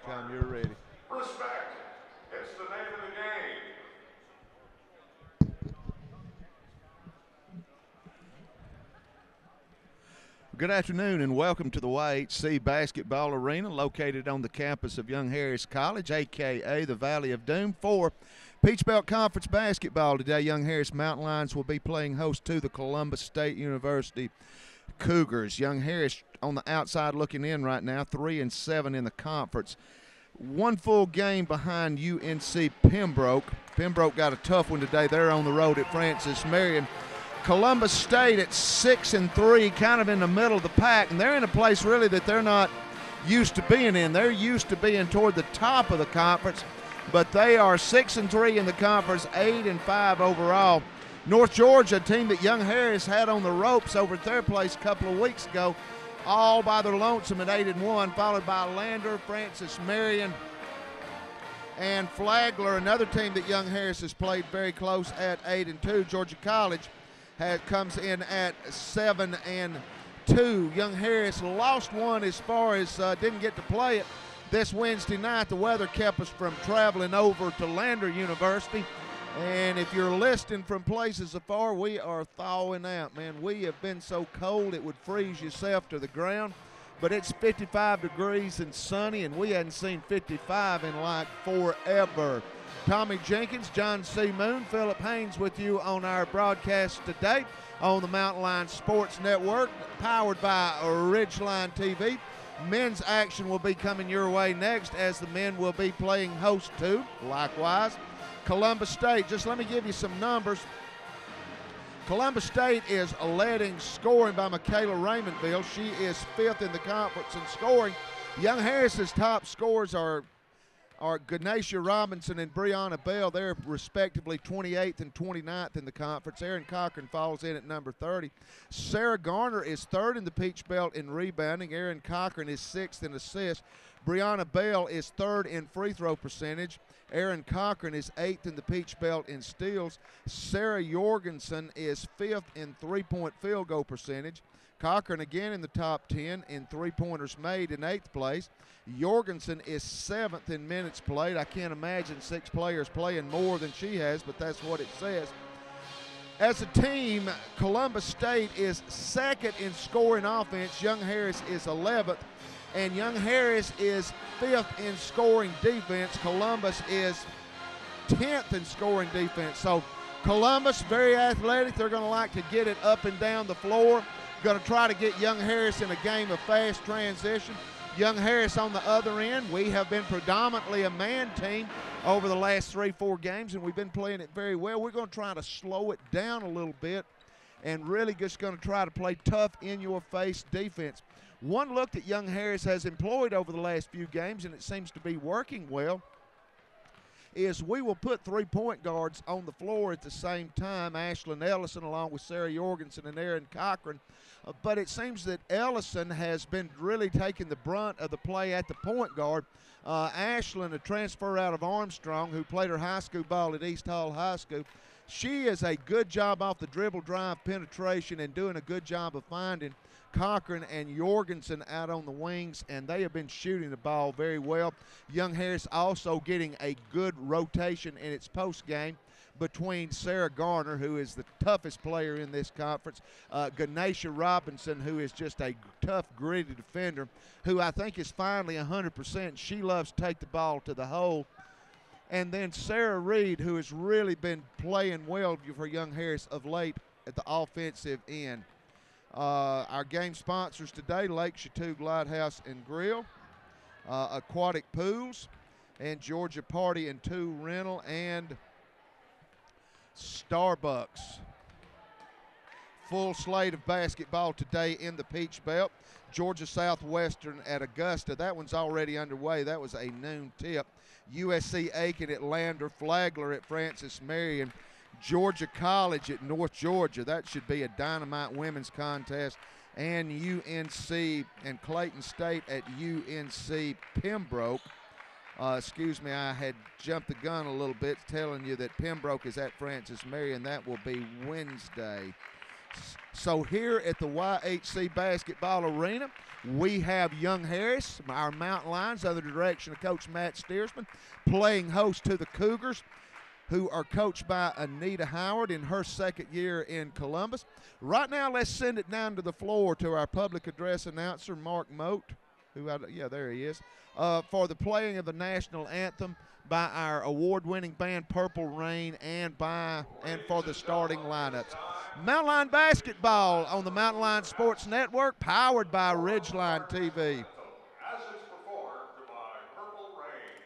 anytime you're ready. Respect. It's the name of the game. Good afternoon and welcome to the YHC Basketball Arena located on the campus of Young Harris College, a.k.a. the Valley of Doom, for Peach Belt Conference basketball. Today, Young Harris Mountain Lions will be playing host to the Columbus State University Cougars. Young Harris on the outside looking in right now, 3-7 in the conference. One full game behind UNC Pembroke. Pembroke got a tough one today. They're on the road at Francis Marion. Columbus State at 6-3, kind of in the middle of the pack, and they're in a place really that they're not used to being in. They're used to being toward the top of the conference, but they are 6-3 in the conference, 8-5 overall. North Georgia, a team that Young Harris had on the ropes over at their place a couple of weeks ago, all by their lonesome at 8-1, followed by Lander, Francis Marion, and Flagler, another team that Young Harris has played very close at 8-2. Georgia College comes in at 7-2. Young Harris lost one as far as didn't get to play it this Wednesday night. The weather kept us from traveling over to Lander University. And if you're listening from places afar, we are thawing out, man. We have been so cold it would freeze yourself to the ground. But it's 55 degrees and sunny, and we hadn't seen 55 in like forever. Tommy Jenkins, John C. Moon, Philip Haynes with you on our broadcast today on the Mountain Lion Sports Network, powered by Ridgeline TV. Men's action will be coming your way next as the men will be playing host to, likewise, Columbus State. Just let me give you some numbers. Columbus State is led in scoring by Michaela Raymondville. She is 5th in the conference in scoring. Young Harris's top scorers are Ganesha Robinson and Brianna Bell. They're respectively 28th and 29th in the conference. Erin Cochran falls in at number 30. Sarah Garner is 3rd in the Peach Belt in rebounding. Erin Cochran is 6th in assists. Brianna Bell is 3rd in free throw percentage. Erin Cochran is 8th in the Peach Belt in steals. Sarah Jorgensen is 5th in three-point field goal percentage. Cochran again in the top 10 in three-pointers made in 8th place. Jorgensen is 7th in minutes played. I can't imagine 6 players playing more than she has, but that's what it says. As a team, Columbus State is 2nd in scoring offense. Young Harris is 11th. And Young Harris is 5th in scoring defense. Columbus is 10th in scoring defense. So Columbus, very athletic. They're going to like to get it up and down the floor. Going to try to get Young Harris in a game of fast transition. Young Harris on the other end, we have been predominantly a man team over the last 3-4 games, and we've been playing it very well. We're going to try to slow it down a little bit and really just going to try to play tough, in-your-face defense. One look that Young Harris has employed over the last few games, and it seems to be working well, is we will put 3-point guards on the floor at the same time, Ashlyn Ellison along with Sarah Jorgensen and Erin Cochran. But it seems that Ellison has been really taking the brunt of the play at the point guard. Ashlyn, a transfer out of Armstrong, who played her high school ball at East Hall High School, she is a good job off the dribble, drive, penetration, and doing a good job of finding Cochran and Jorgensen out on the wings, and they have been shooting the ball very well. Young Harris also getting a good rotation in its post game between Sarah Garner, who is the toughest player in this conference, Ganesha Robinson, who is just a tough, gritty defender, who I think is finally 100%. She loves to take the ball to the hole. And then Sarah Reed, who has really been playing well for Young Harris of late at the offensive end. Our game sponsors today, Lake Chateau Lighthouse and Grill, Aquatic Pools, and Georgia Party and Tool Rental, and Starbucks. Full slate of basketball today in the Peach Belt. Georgia Southwestern at Augusta. That one's already underway. That was a noon tip. USC Aiken at Lander, Flagler at Francis Marion, Georgia College at North Georgia. That should be a dynamite women's contest. And UNC and Clayton State at UNC Pembroke. Excuse me, I had jumped the gun a little bit telling you that Pembroke is at Francis Marion. That will be Wednesday. So here at the YHC Basketball Arena, we have Young Harris, our Mountain Lions, under the direction of Coach Matt Steersman, playing host to the Cougars, who are coached by Anita Howard in her second year in Columbus. Right now, let's send it down to the floor to our public address announcer, Mark Moat, there he is, for the playing of the national anthem by our award-winning band Purple Rain and for the starting lineups. Mountain Lion basketball on the Mountain Lion Sports Network, powered by Ridgeline TV. As it's performed by Purple Rain.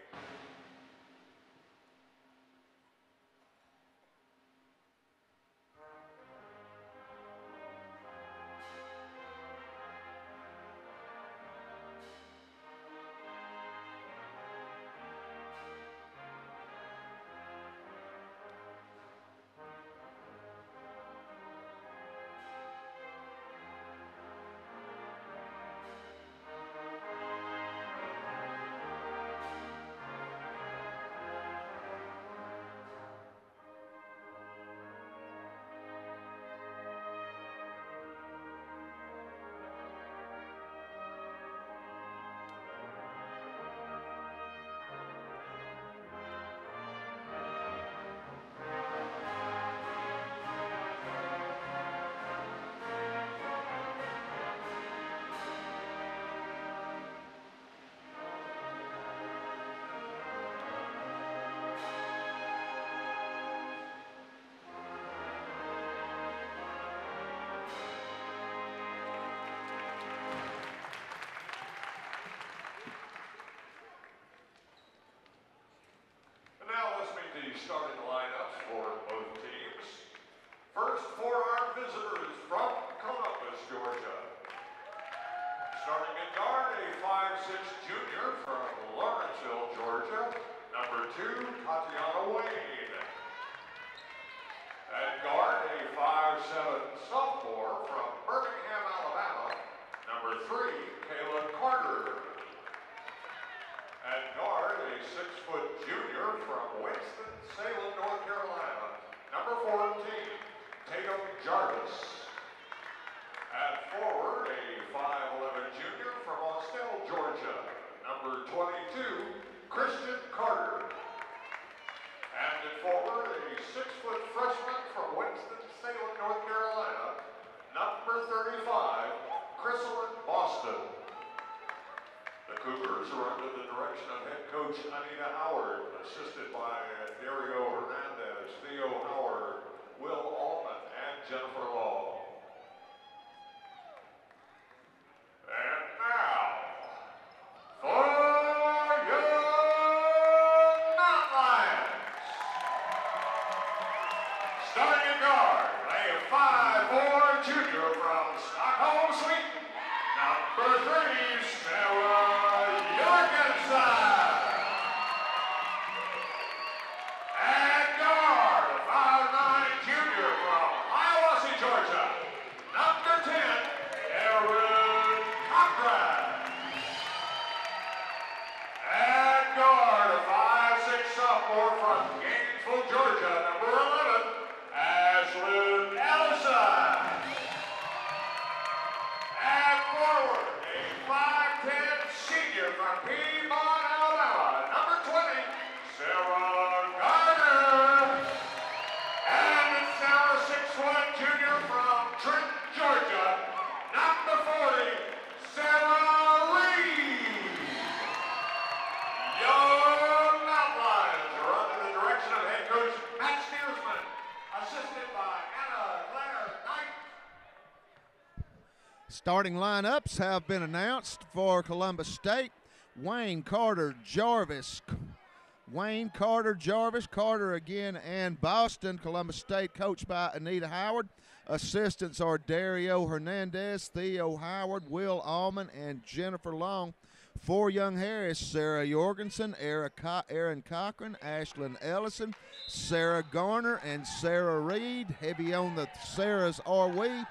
Starting lineups for both teams. First, for our visitors from Columbus, Georgia. Starting at guard, a 5'6" junior from Lawrenceville, Georgia, number 2, Tatiana Wayne. At guard, a 5'7" sophomore from Birmingham, Alabama, number 3, Kayla Carter. At guard, a 6' junior from Winston-Salem, North Carolina, number 14, Tatum Jarvis. At forward, a 5'11" junior from Austell, Georgia, number 22, Christian Carter. And at forward, a 6' freshman from Winston-Salem, North Carolina, number 35, Chrysalin Boston. The Cougars are under the direction of head coach Anita Howard, assisted by Dario Hernandez, Theo Howard, Will Allman, and Jennifer Law. And now, for your Mountain Lions. Starting at guard, a 5'4" junior from Stockholm, Sweden, number 3, Sarah. And guard, a 5'9" junior from Hiawassee, Georgia, number 10, Aaron Cochran. And guard, a 5'6" sophomore from Gainesville, Georgia, number 11, Ashlyn Ellison. And forward, a 5'10" senior from Piedmont, Alabama, number 20, Sarah Garner. And it's now a 6'1" junior from Trenton, Georgia, number 40, Sarah Lee. Young Mountain Lions are under the direction of head coach Matt Steersman, assisted by Anna Claire Knight. Starting lineups have been announced for Columbus State. Wayne, Carter, Jarvis, Carter again, and Boston. Columbus State coached by Anita Howard. Assistants are Dario Hernandez, Theo Howard, Will Allman, and Jennifer Long. For Young Harris, Sarah Jorgensen, Aaron Cochran, Ashlyn Ellison, Sarah Garner, and Sarah Reed. Heavy on the Sarahs are we.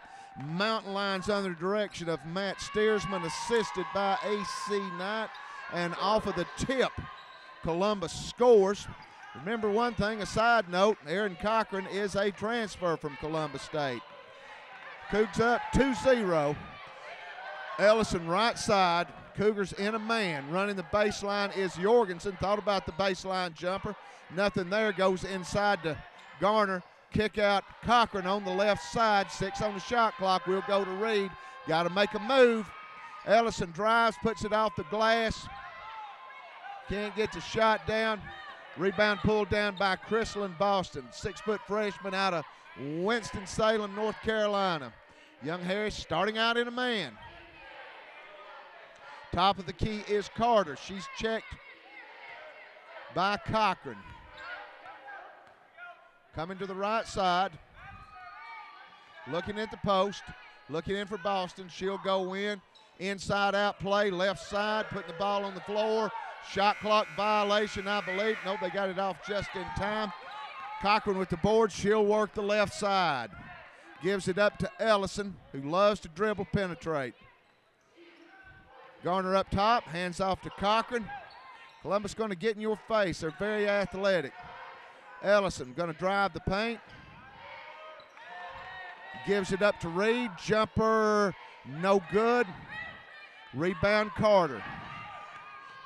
Mountain Lions under the direction of Matt Steersman, assisted by A.C. Knight. And off of the tip, Columbus scores. Remember one thing, a side note, Aaron Cochran is a transfer from Columbus State. Cougs up 2-0. Ellison right side. Cougars in a man. Running the baseline is Jorgensen. Thought about the baseline jumper. Nothing there. Goes inside to Garner. Kick out Cochran on the left side. 6 on the shot clock. We'll go to Reed. Got to make a move. Ellison drives, puts it off the glass. Can't get the shot down. Rebound pulled down by Chrislyn Boston. 6-foot freshman out of Winston-Salem, North Carolina. Young Harris starting out in a man. Top of the key is Carter. She's checked by Cochran. Coming to the right side. Looking at the post. Looking in for Boston. She'll go in. Inside out play. Left side. Putting the ball on the floor. Shot clock violation, I believe. Nope, they got it off just in time. Cochran with the board. She'll work the left side. Gives it up to Ellison, who loves to dribble penetrate. Garner up top, hands off to Cochran. Columbus going to get in your face. They're very athletic. Ellison going to drive the paint. Gives it up to Reed. Jumper, no good. Rebound Carter.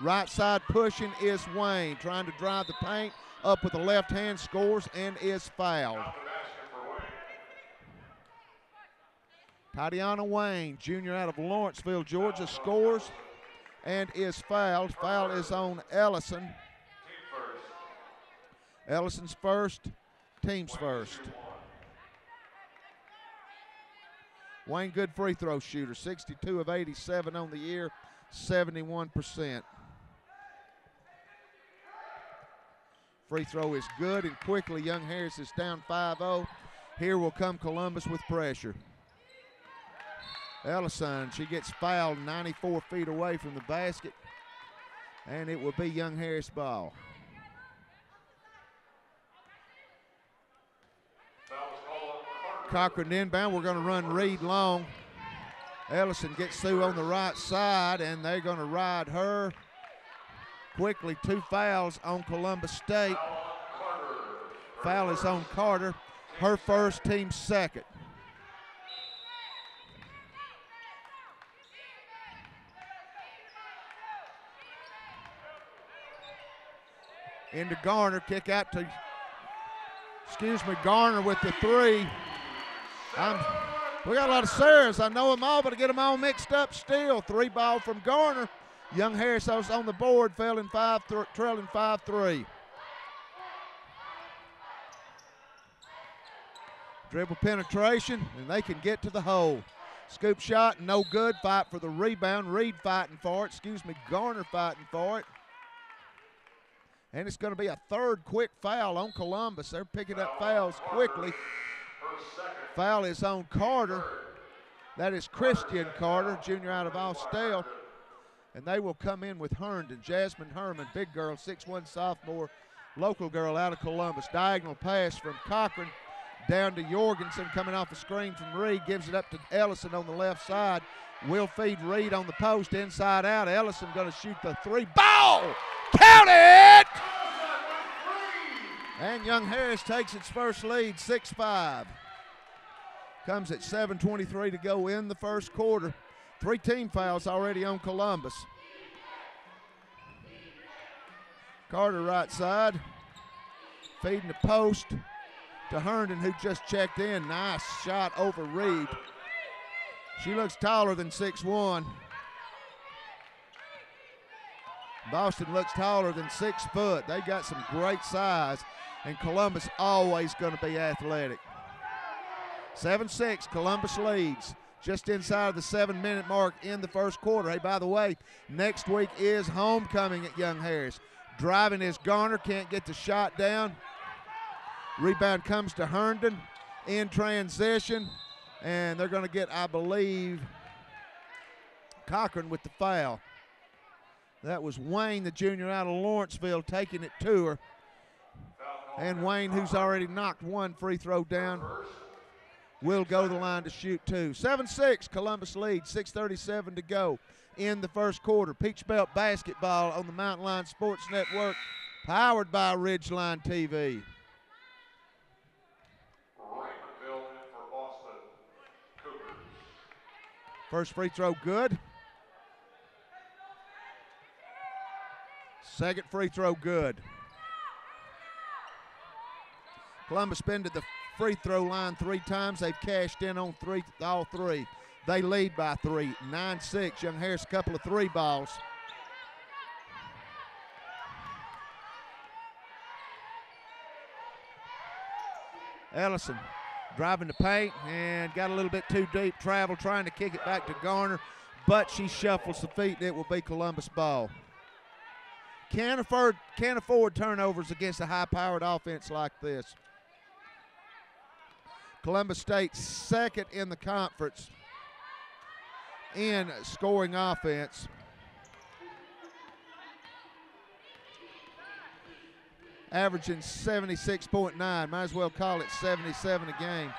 Right side pushing is Wayne. Trying to drive the paint. Up with the left hand, scores and is fouled. Tatiana Wayne, junior out of Lawrenceville, Georgia, scores and is fouled. Foul is on Ellison. Ellison's first, team's first. Wayne, good free throw shooter, 62 of 87 on the year, 71%. Free throw is good, and quickly Young Harris is down 5-0. Here will come Columbus with pressure. Ellison, she gets fouled 94 feet away from the basket, and it will be Young Harris ball. Cochran inbound. We're going to run Reed long. Ellison gets through on the right side, and they're going to ride her. Quickly, 2 fouls on Columbus State. Foul is on Carter. Her first, team second. Into Garner, kick out to, Garner with the 3. We got a lot of Sarahs. I know them all, but I get them all mixed up still. 3 ball from Garner. Young Harris was on the board, trailing 5-3. Dribble penetration, and they can get to the hole. Scoop shot, no good. Fight for the rebound. Reed fighting for it. Garner fighting for it. And it's going to be a 3rd quick foul on Columbus. They're picking up fouls quickly. Foul is on Carter. That is Christian Carter, junior out of Austell. And they will come in with Herndon. Jasmine Herman, big girl, 6'1" sophomore, local girl out of Columbus. Diagonal pass from Cochran down to Jorgensen, coming off a screen from Reed. Gives it up to Ellison on the left side. Will feed Reed on the post, inside out. Ellison going to shoot the 3. Ball! Count it! And Young Harris takes its first lead, 6-5. Comes at 7:23 to go in the first quarter. 3 team fouls already on Columbus. Carter right side. Feeding the post to Herndon, who just checked in. Nice shot over Reed. She looks taller than 6'1". Boston looks taller than 6 foot. They got some great size, and Columbus always going to be athletic. 7-6, Columbus leads. Just inside of the 7-minute mark in the first quarter. Hey, by the way, next week is homecoming at Young Harris. Driving is Garner, can't get the shot down. Rebound comes to Herndon in transition, and they're going to get, I believe, Cochran with the foul. That was Wayne, the junior out of Lawrenceville, taking it to her. And Wayne, who's already knocked 1 free throw down, will go to the line to shoot 2. 7-6, Columbus leads, 6:37 to go in the first quarter. Peach Belt basketball on the Mountain Line Sports Network, powered by Ridgeline TV. First free throw good. Second free throw good. Columbus been to the free throw line 3 times. They've cashed in on all 3. They lead by 3, 9-6. Young Harris, a couple of 3 balls. Ellison driving the paint and got a little bit too deep. Travel trying to kick it back to Garner, but she shuffles the feet. It will be Columbus ball. Can't afford turnovers against a high-powered offense like this. Columbus State second in the conference in scoring offense. Averaging 76.9. Might as well call it 77 a game.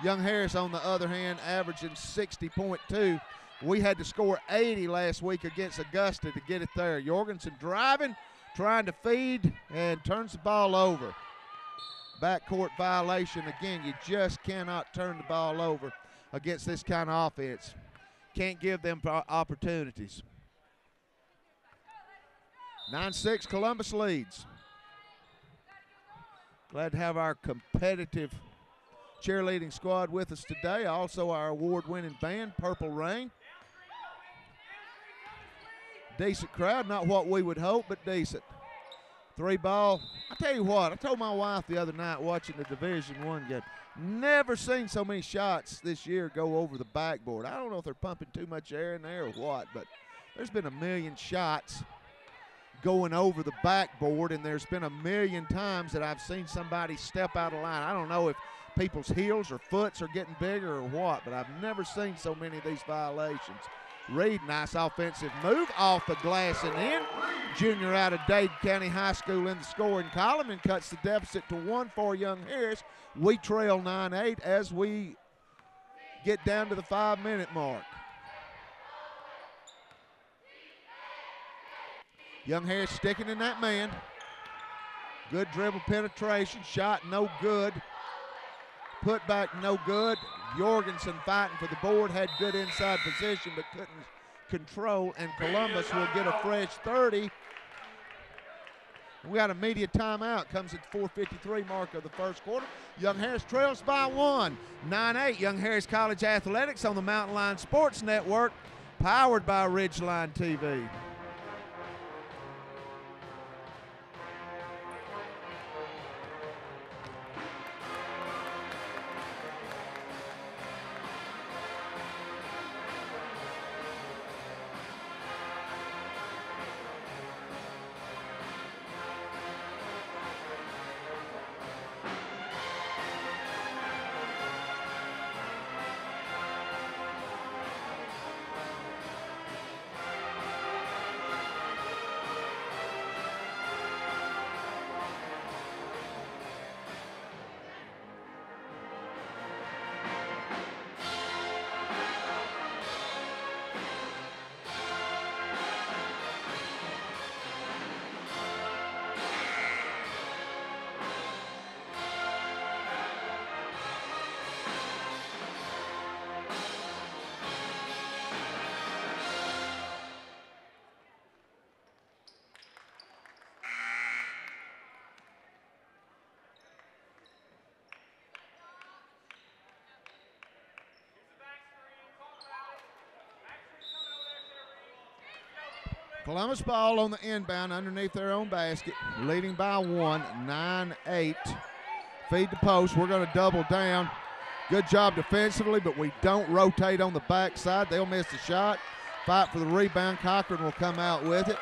Young Harris, on the other hand, averaging 60.2. We had to score 80 last week against Augusta to get it there. Jorgensen driving, trying to feed, and turns the ball over. Backcourt violation. Again, you just cannot turn the ball over against this kind of offense. Can't give them opportunities. 9-6, Columbus leads. Glad to have our competitive cheerleading squad with us today. Also our award-winning band, Purple Rain. Decent crowd, not what we would hope, but decent. 3 ball. I tell you what, I told my wife the other night watching the Division I game, never seen so many shots this year go over the backboard. I don't know if they're pumping too much air in there or what, but there's been a million shots going over the backboard, and there's been a million times that I've seen somebody step out of line. I don't know if people's heels or foots are getting bigger or what, but I've never seen so many of these violations. Reed, nice offensive move off the glass and in. Junior out of Dade County High School in the scoring column and cuts the deficit to 1 for Young Harris. We trail 9-8 as we get down to the 5-minute mark. Young Harris sticking in that man. Good dribble penetration. Shot no good. Put back no good. Jorgensen fighting for the board. Had good inside position but couldn't control. And Columbus will get a fresh 30. We got a media timeout. Comes at the 4:53 mark of the first quarter. Young Harris trails by 1. 9-8. Young Harris College Athletics on the Mountain Line Sports Network. Powered by Ridgeline TV. Columbus ball on the inbound underneath their own basket, leading by 1, 9-8. Feed the post. We're going to double down. Good job defensively, but we don't rotate on the backside. They'll miss the shot. Fight for the rebound. Cochran will come out with it.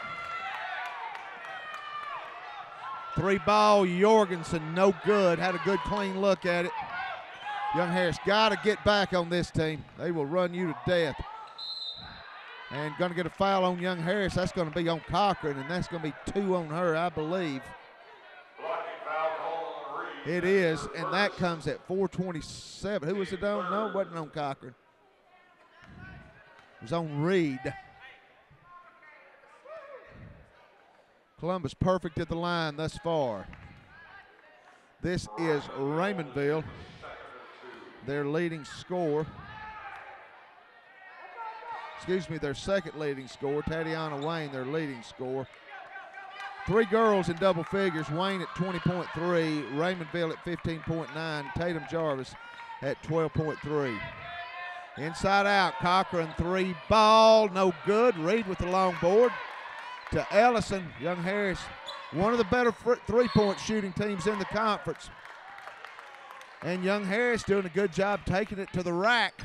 3 ball, Jorgensen, no good. Had a good clean look at it. Young Harris got to get back on this team. They will run you to death. And going to get a foul on Young Harris. That's going to be on Cochran, and that's going to be 2 on her, I believe. It is, and that comes at 4:27. Who was it on? No, it wasn't on Cochran. It was on Reed. Columbus perfect at the line thus far. This is Raymondville, their leading scorer. their second leading scorer. Tatiana Wayne, their leading scorer. 3 girls in double figures. Wayne at 20.3, Raymondville at 15.9, Tatum Jarvis at 12.3. Inside out, Cochran 3 ball, no good. Reed with the long board to Ellison. Young Harris, one of the better 3-point shooting teams in the conference. And Young Harris doing a good job taking it to the rack.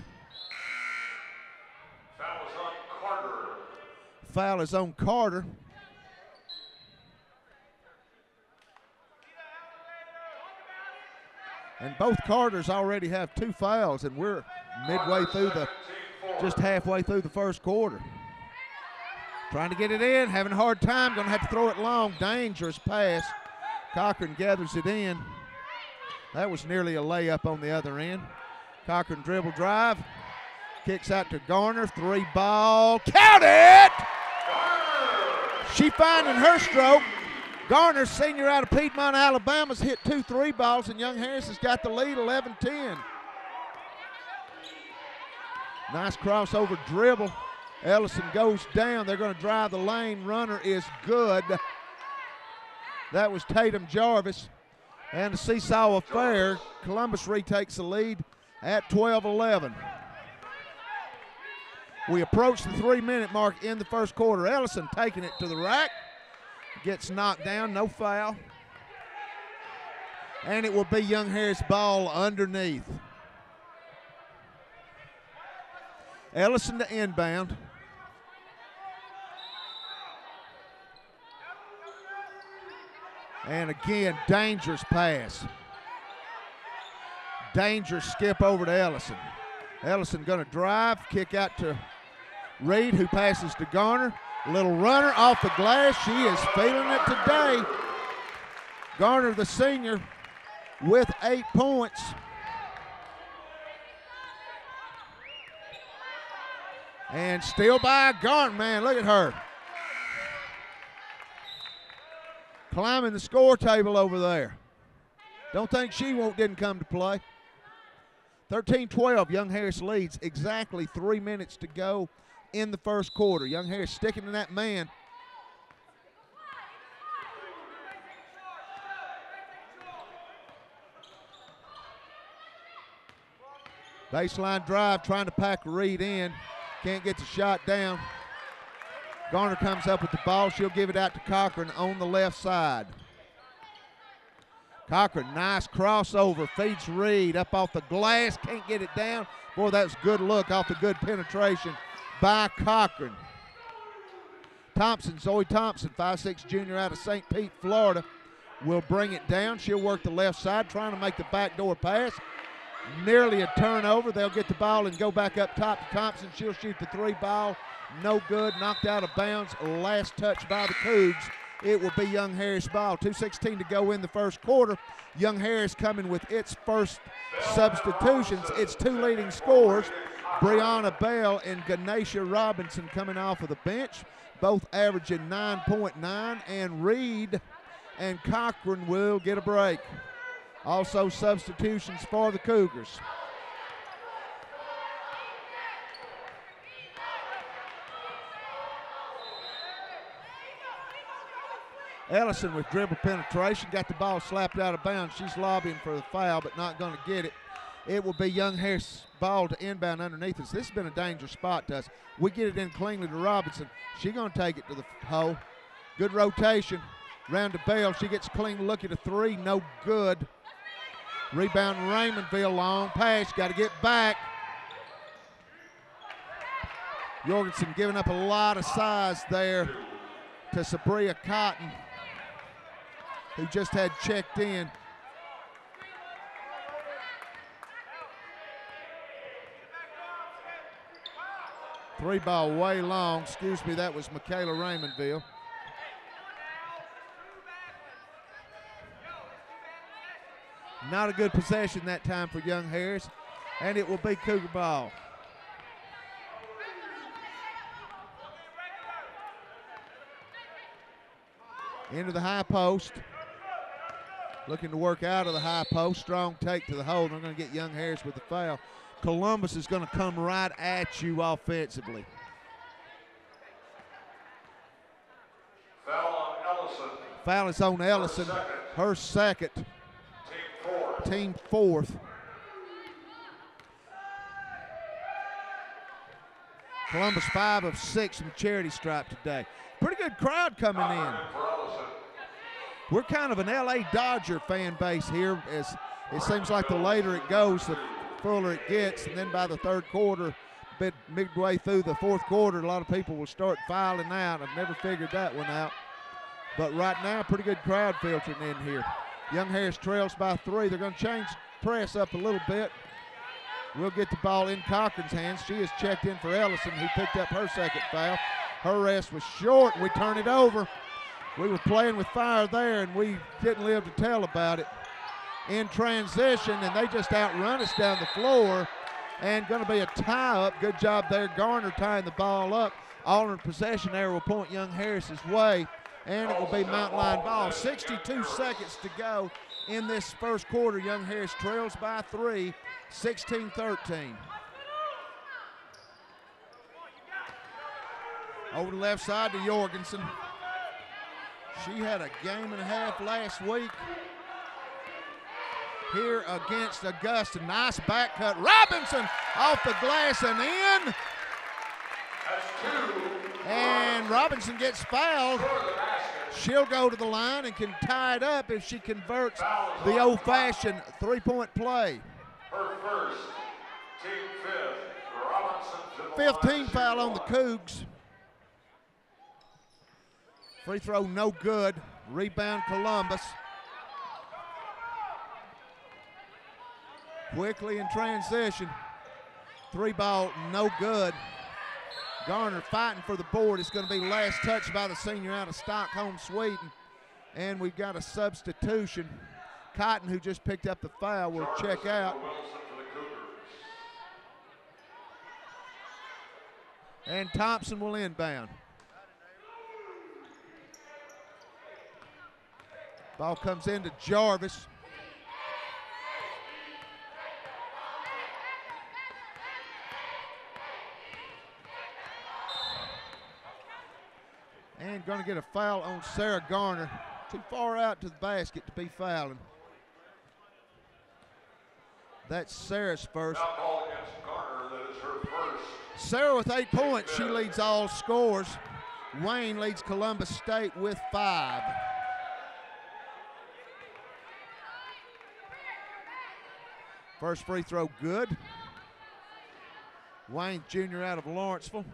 Foul is on Carter. Foul is on Carter. And both Carters already have 2 fouls, and we're midway through just halfway through the first quarter. Trying to get it in, having a hard time, going to have to throw it long. Dangerous pass. Cochran gathers it in. That was nearly a layup on the other end. Cochran dribble drive, kicks out to Garner, 3 ball, count it! She finding her stroke. Garner, senior out of Piedmont, Alabama's hit 2 3 balls, and Young Harris has got the lead 11-10. Nice crossover dribble. Ellison goes down. They're going to drive the lane. Runner is good. That was Tatum Jarvis. And the seesaw affair. Columbus retakes the lead at 12-11. We approach the 3-minute mark in the first quarter. Ellison taking it to the rack. Gets knocked down, no foul. And it will be Young Harris ball underneath. Ellison to inbound. And again, dangerous pass. Dangerous skip over to Ellison. Ellison going to drive, kick out to Reed, who passes to Garner. Little runner off the glass. She is feeling it today. Garner, the senior, with 8 points. And still by Garner. Man, look at her. Climbing the score table over there. Don't think she didn't come to play. 13-12, Young Harris leads. Exactly 3 minutes to go in the first quarter. Young Harris sticking to that man. Baseline drive, trying to pack Reed in. Can't get the shot down. Garner comes up with the ball. She'll give it out to Cochran on the left side. Cochran, nice crossover, feeds Reed up off the glass. Can't get it down. Boy, that's good look off the good penetration by Cochran. Thompson, Zoe Thompson, 5'6" junior out of St. Pete, Florida, will bring it down. She'll work the left side, trying to make the backdoor pass. Nearly a turnover. They'll get the ball and go back up top to Thompson. She'll shoot the 3 ball. No good. Knocked out of bounds. Last touch by the Cougs. It will be Young Harris ball. 2:16 to go in the first quarter. Young Harris coming with its first substitutions. Its 2 leading scorers, Brianna Bell and Ganesha Robinson, coming off of the bench, both averaging 9.9, and Reed and Cochran will get a break. Also substitutions for the Cougars. Ellison with dribble penetration, got the ball slapped out of bounds. She's lobbying for the foul, but not going to get it. It will be Young Harris ball to inbound underneath us. This has been a dangerous spot to us. We get it in cleanly to Robinson. She's going to take it to the hole. Good rotation. Round to Bell. She gets clean look at a 3. No good. Rebound Raymondville, long pass. Got to get back. Jorgensen giving up a lot of size there to Sabria Cotton, who just had checked in. Three ball way long. Excuse me, that was Michaela Raymondville. Not a good possession that time for Young Harris, and it will be Cougar ball. Into the high post. Looking to work out of the high post. Strong take to the hole. They're going to get Young Harris with the foul. Columbus is going to come right at you offensively. Ellison. Foul is on Ellison, her second, team fourth. Columbus 5 of 6 from charity stripe today. Pretty good crowd coming in. We're kind of an LA Dodger fan base here, as it seems like the later it goes, the fuller it gets, and then by the third quarter, midway through the fourth quarter, a lot of people will start filing out. I've never figured that one out. But right now, pretty good crowd filtering in here. Young Harris trails by 3. They're going to change press up a little bit. We'll get the ball in Cochran's hands. She is checked in for Ellison, who picked up her second foul. Her rest was short, and we turn it over. We were playing with fire there, and we didn't live to tell about it. In transition, and they just outrun us down the floor, and going to be a tie-up. Good job there, Garner tying the ball up. Alternate possession there will point Young Harris's way, and it will be Mountain Line ball. 62 seconds to go in this first quarter. Young Harris trails by 3, 16-13. Over the left side to Jorgensen. She had a game and a half last week here against Augusta. Nice back cut. Robinson off the glass and in. And Robinson gets fouled. She'll go to the line and can tie it up if she converts the old-fashioned three-point play. Her first, team fifth, Robinson. 15 foul on the Cougs. Free throw no good. Rebound Columbus. Quickly in transition. 3-ball no good. Garner fighting for the board. It's going to be last touch by the senior out of Stockholm, Sweden. And we've got a substitution. Cotton, who just picked up the foul, will check out. And Thompson will inbound. Ball comes into Jarvis. And going to get a foul on Sarah Garner. Too far out to the basket to be fouling. That's Sarah's first. Sarah with 8 points. She leads all scores. Wayne leads Columbus State with 5. First free throw good. Wayne Jr. out of Lawrenceville.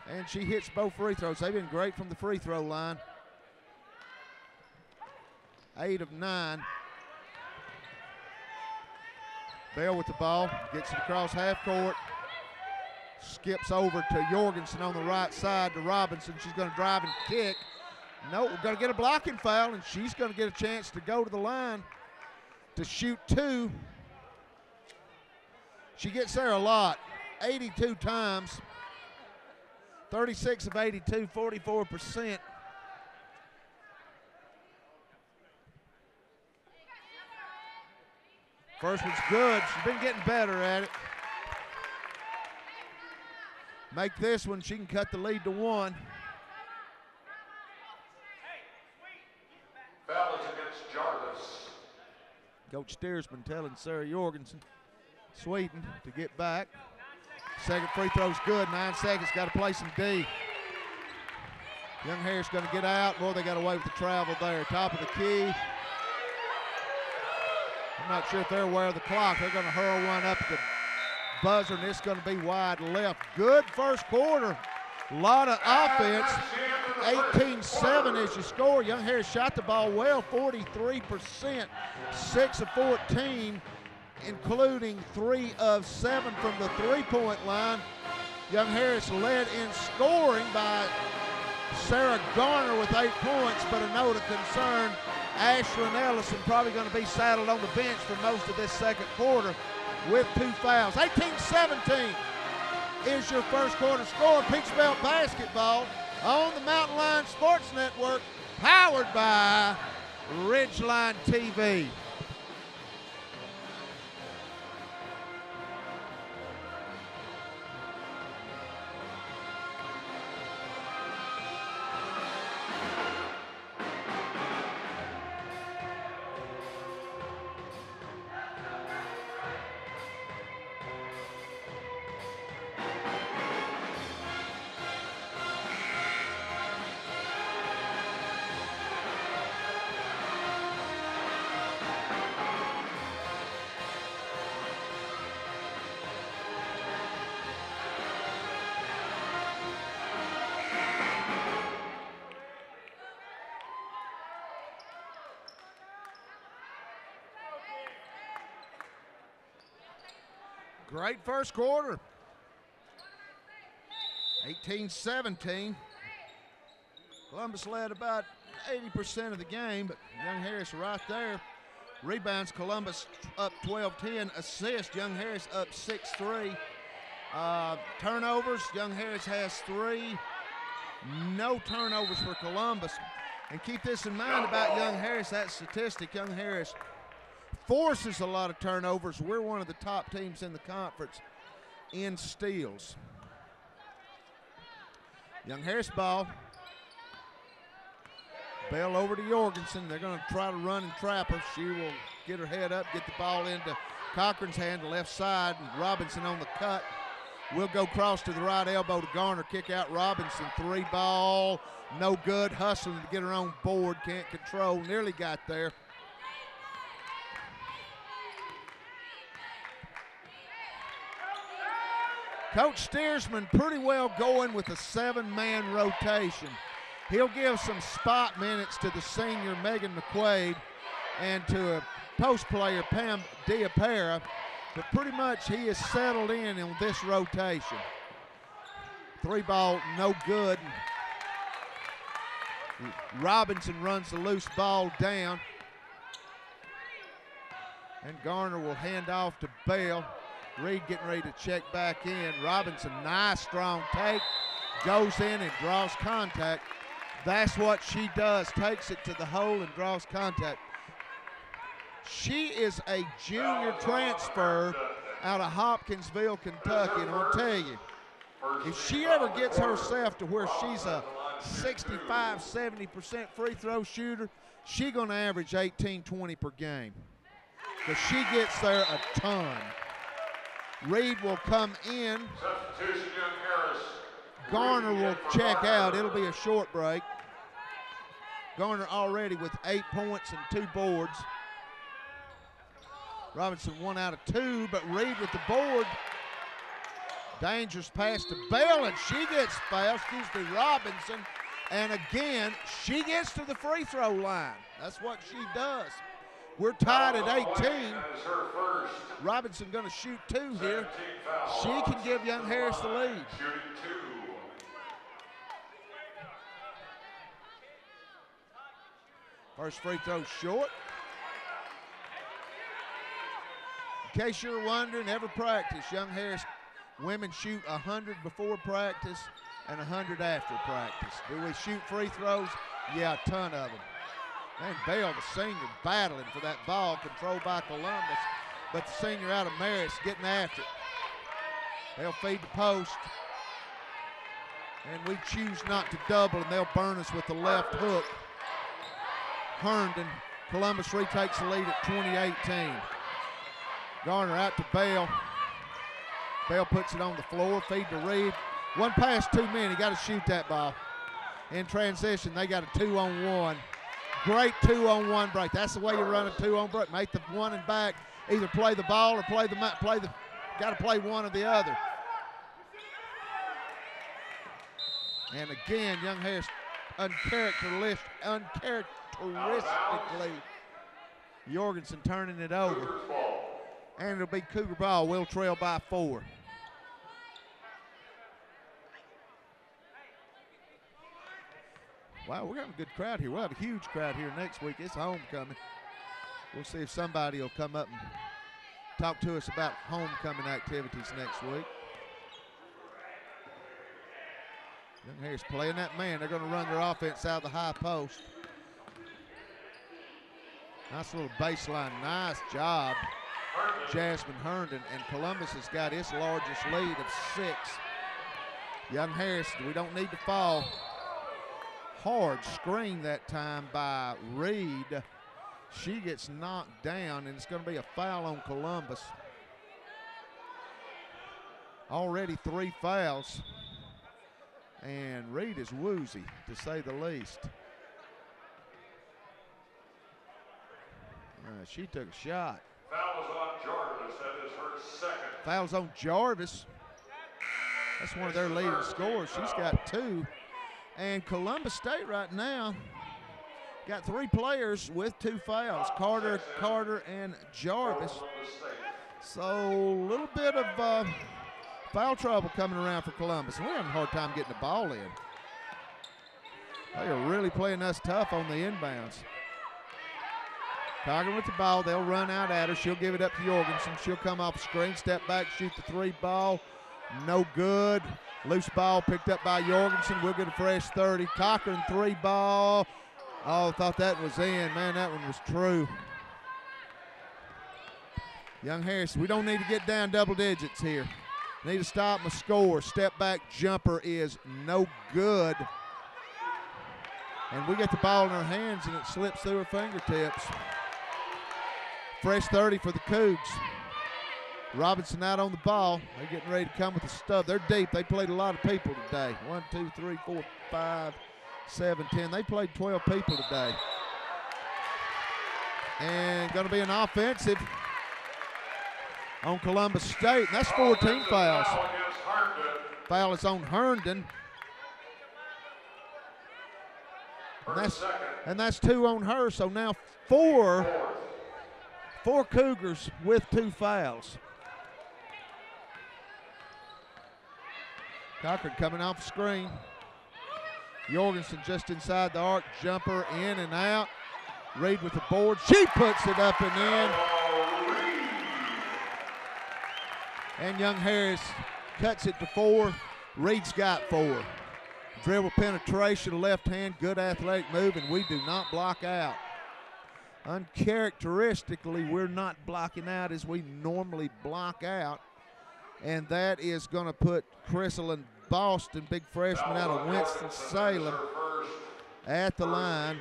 And she hits both free throws. They've been great from the free throw line. 8 of 9. Bell with the ball, gets it across half court. Skips over to Jorgensen on the right side to Robinson. She's going to drive and kick. No, we're going to get a blocking foul, and she's going to get a chance to go to the line to shoot 2. She gets there a lot, 82 times. 36 of 82, 44%. First one's good. She's been getting better at it. Make this one, she can cut the lead to 1. Foul is against Jarvis. Coach Steersman telling Sarah Jorgensen, Sweden, to get back. Second free throw's good, 9 seconds, got to play some D. Young Harris going to get out. Boy, they got away with the travel there. Top of the key. I'm not sure if they're aware of the clock. They're going to hurl one up at the buzzer, and it's going to be wide left. Good first quarter. A lot of offense. 18-7 as you score. Young Harris shot the ball well, 43%, 6 of 14. Including 3 of 7 from the three-point line. Young Harris led in scoring by Sarah Garner with 8 points, but a note of concern, Ashlyn Ellison probably going to be saddled on the bench for most of this second quarter with 2 fouls. 18-17 is your first quarter score. Peach Belt basketball on the Mountain Line Sports Network, powered by Ridgeline TV. Great first quarter. 18-17. Columbus led about 80% of the game, but Young Harris right there. Rebounds, Columbus up 12-10. Assist, Young Harris up 6-3. Turnovers, Young Harris has 3. No turnovers for Columbus. And keep this in mind about Young Harris, that statistic. Young Harris forces a lot of turnovers. We're one of the top teams in the conference in steals. Young Harris ball. Bell over to Jorgensen. They're going to try to run and trap her. She will get her head up, get the ball into Cochran's hand, the left side, and Robinson on the cut. Will go cross to the right elbow to Garner. Kick out Robinson. 3 ball. No good. Hustling to get her on board. Can't control. Nearly got there. Coach Steersman pretty well going with a 7-man rotation. He'll give some spot minutes to the senior Megan McQuaid and to a post player Pam Diapera, but pretty much he is settled in on this rotation. 3 ball, no good. Robinson runs the loose ball down. And Garner will hand off to Bell. Reed getting ready to check back in. Robinson, nice strong take, goes in and draws contact. That's what she does, takes it to the hole and draws contact. She is a junior transfer out of Hopkinsville, Kentucky, and I'll tell you, if she ever gets herself to where she's a 65, 70% free throw shooter, she's going to average 18, 20 per game, because she gets there a ton. Reed will come in. Garner will check out. It'll be a short break. Garner already with 8 points and 2 boards. Robinson 1 out of 2, but Reed with the board. Dangerous pass to Bell, and she gets fouled. Excuse me, Robinson. And again, she gets to the free throw line. That's what she does. We're tied at 18. Robinson going to shoot 2 here. She can give Young Harris the lead. First free throw short. In case you're wondering, every practice, Young Harris women shoot 100 before practice and 100 after practice. Do we shoot free throws? Yeah, a ton of them. And Bell, the senior, battling for that ball, controlled by Columbus, but the senior out of Marist getting after it. They'll feed the post, and we choose not to double, and they'll burn us with the left hook. Herndon, Columbus retakes the lead at 20-18. Garner out to Bell. Bell puts it on the floor, feed to Reed. 1 pass, 2 men. He got to shoot that ball. In transition, they got a 2-on-1. Great 2-on-1 break. That's the way you run a 2-on break. Make the one and back. Either play the ball or got to play one or the other. And again, Young Harris uncharacteristically, Jorgensen turning it over. And it'll be Cougar ball. We'll trail by 4. Wow, we're having a good crowd here. We'll have a huge crowd here next week. It's homecoming. We'll see if somebody will come up and talk to us about homecoming activities next week. Young Harris playing that man. They're going to run their offense out of the high post. Nice little baseline. Nice job, Jasmine Herndon. And Columbus has got its largest lead of 6. Young Harris, we don't need to fall. Hard screen that time by Reed. She gets knocked down, and it's going to be a foul on Columbus. Already 3 fouls. And Reed is woozy, to say the least. She took a shot. Foul is on Jarvis. That is her 2nd. Foul's on Jarvis. That's one of their leading scorers. She's got 2. And Columbus State right now got 3 players with 2 fouls. Carter, and Jarvis. So a little bit of foul trouble coming around for Columbus. We're having a hard time getting the ball in. They are really playing us tough on the inbounds. Cochran with the ball. They'll run out at her. She'll give it up to Jorgensen. She'll come off screen, step back, shoot the 3 ball. No good. Loose ball picked up by Jorgensen. We'll get a fresh 30. Cochran 3 ball. Oh, thought that was in. Man, that one was true. Young Harris, we don't need to get down double digits here. Need to stop and score. Step back jumper is no good. And we get the ball in our hands and it slips through our fingertips. Fresh 30 for the Cougs. Robinson out on the ball. They're getting ready to come with the stuff. They're deep. They played a lot of people today. 1, 2, 3, 4, 5, 7, 10. They played 12 people today. And going to be an offensive on Columbus State. And that's 14 fouls. Foul is on Herndon. And that's 2 on her. So now four Cougars with 2 fouls. Cochran coming off the screen. Jorgensen just inside the arc. Jumper in and out. Reed with the board. She puts it up and in. And Young Harris cuts it to 4. Reed's got 4. Dribble penetration, left hand, good athletic move, and we do not block out. Uncharacteristically, we're not blocking out as we normally block out. And that is going to put Crystal and Boston, big freshman out of Winston-Salem, at the line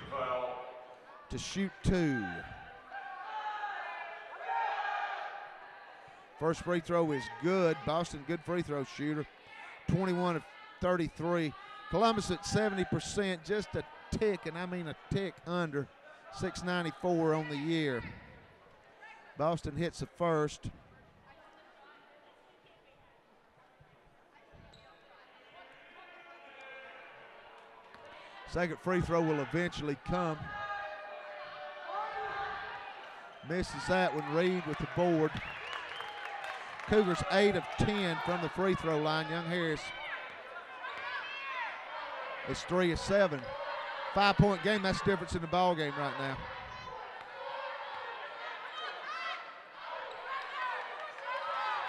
to shoot 2. First free throw is good. Boston, good free throw shooter. 21 of 33. Columbus at 70%, just a tick, and I mean a tick under. 694 on the year. Boston hits the first. Second free throw will eventually come. Misses that one. Reed with the board. Cougars 8 of 10 from the free throw line. Young Harris is 3 of 7. 5-point game, that's the difference in the ball game right now.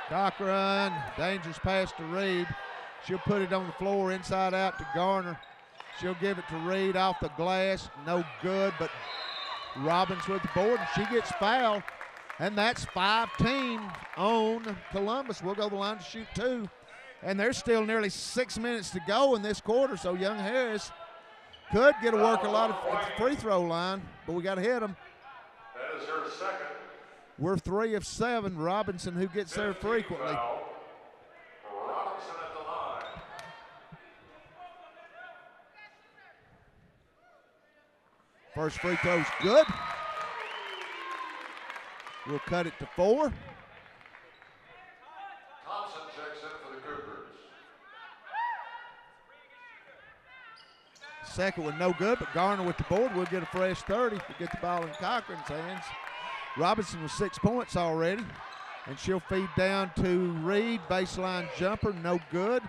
Cochran, dangerous pass to Reed. She'll put it on the floor, inside out to Garner. She'll give it to Reed off the glass, no good, but Robbins with the board, and she gets fouled. And that's 5-team on Columbus. We'll go to the line to shoot 2. And there's still nearly 6 minutes to go in this quarter, so Young Harris could get a work a lot of free throw line, but we got to hit them. That is her second. We're 3 of 7. Robinson, who gets there frequently. Robinson at the line. First free throw's good. We'll cut it to 4. Thompson checks in for the Cougars. Second one no good, but Garner with the board. We'll get a fresh 30. We'll get the ball in Cochran's hands. Robinson with 6 points already. And she'll feed down to Reed. Baseline jumper, no good.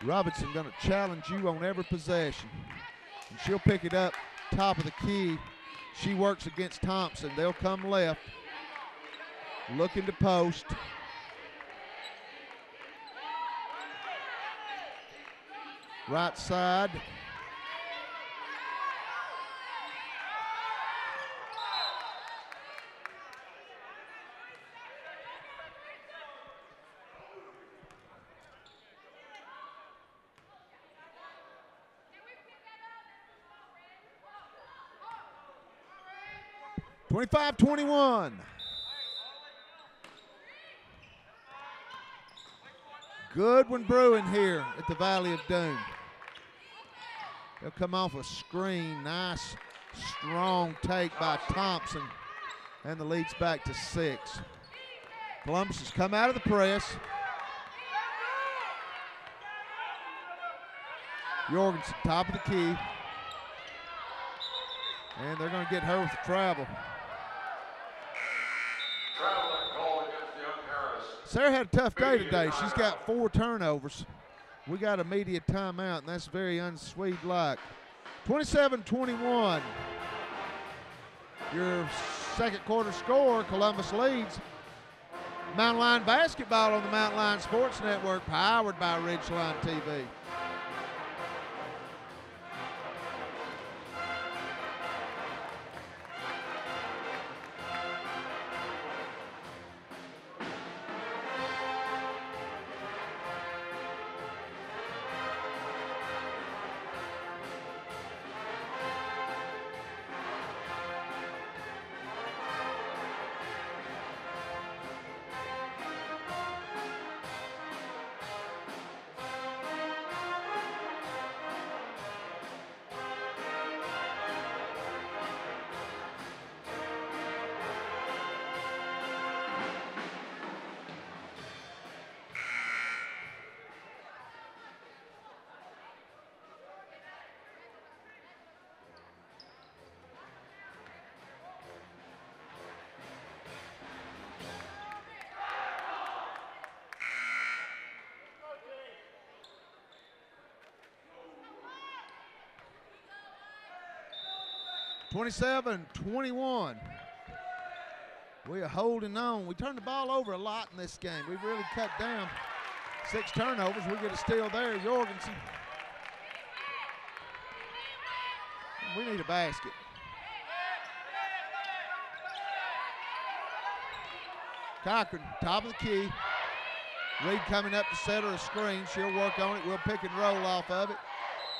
Robinson going to challenge you on every possession. And she'll pick it up top of the key. She works against Thompson. They'll come left. Looking to post. Right side. 25-21. Good one brewing here at the Valley of Doom. They'll come off a screen. Nice, strong take by Thompson. And the lead's back to 6. Columbus has come out of the press. Jorgensen, top of the key. And they're going to get her with the travel. Sarah had a tough day today. She's got 4 turnovers. We got immediate timeout, and that's very unsweet-like. 27-21. Your second quarter score, Columbus leads. Mountain Line basketball on the Mountain Line Sports Network, powered by Ridgeline TV. (27-21). We are holding on. We turned the ball over a lot in this game. We've really cut down. 6 turnovers. We get a steal there, Jorgensen. We need a basket. Cochran, top of the key. Reed coming up to set her a screen. She'll work on it. We'll pick and roll off of it.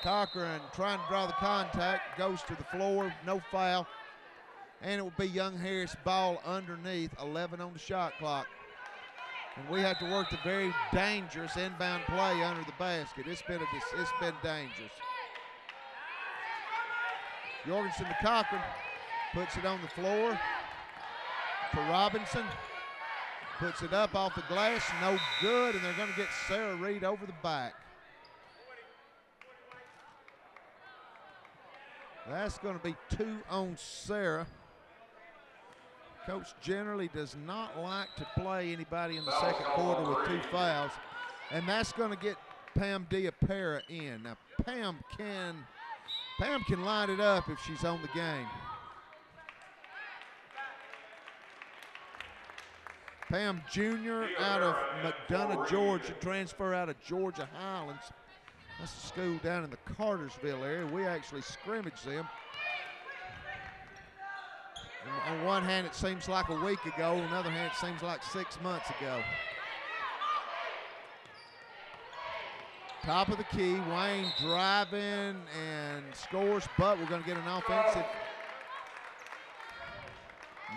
Cochran trying to draw the contact, goes to the floor, no foul. And it will be Young Harris ball underneath, 11 on the shot clock. And we have to work the very dangerous inbound play under the basket. It's been dangerous. Jorgensen to Cochran, puts it on the floor to Robinson. Puts it up off the glass, no good, and they're going to get Sarah Reed over the back. That's going to be 2 on Sarah. Coach generally does not like to play anybody in the second quarter with 2 fouls, and that's going to get Pam Diapera in. Now, Pam can line it up if she's on the game. Pam Jr. out of McDonough, Georgia, transfer out of Georgia Highlands. That's a school down in the Cartersville area. We actually scrimmaged them. And on one hand, it seems like a week ago. On the other hand, it seems like 6 months ago. Top of the key, Wayne driving and scores, but we're going to get an offensive.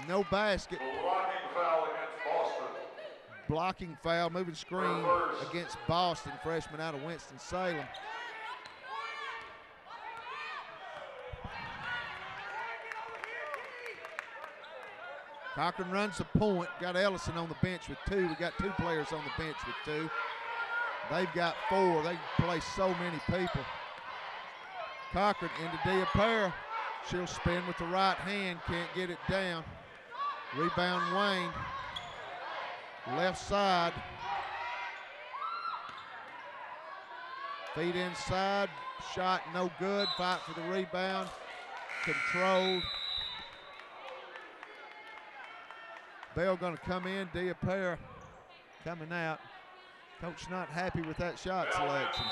No basket. Blocking foul against Boston. Blocking foul, moving screen against Boston, freshman out of Winston-Salem. Cochran runs the point, got Ellison on the bench with 2. We got 2 players on the bench with 2. They've got 4. They play so many people. Cochran into Diapera. She'll spin with the right hand, can't get it down. Rebound Wayne. Left side. Feet inside. Shot no good. Fight for the rebound. Controlled. Bell going to come in. Diapera coming out. Coach not happy with that shot selection.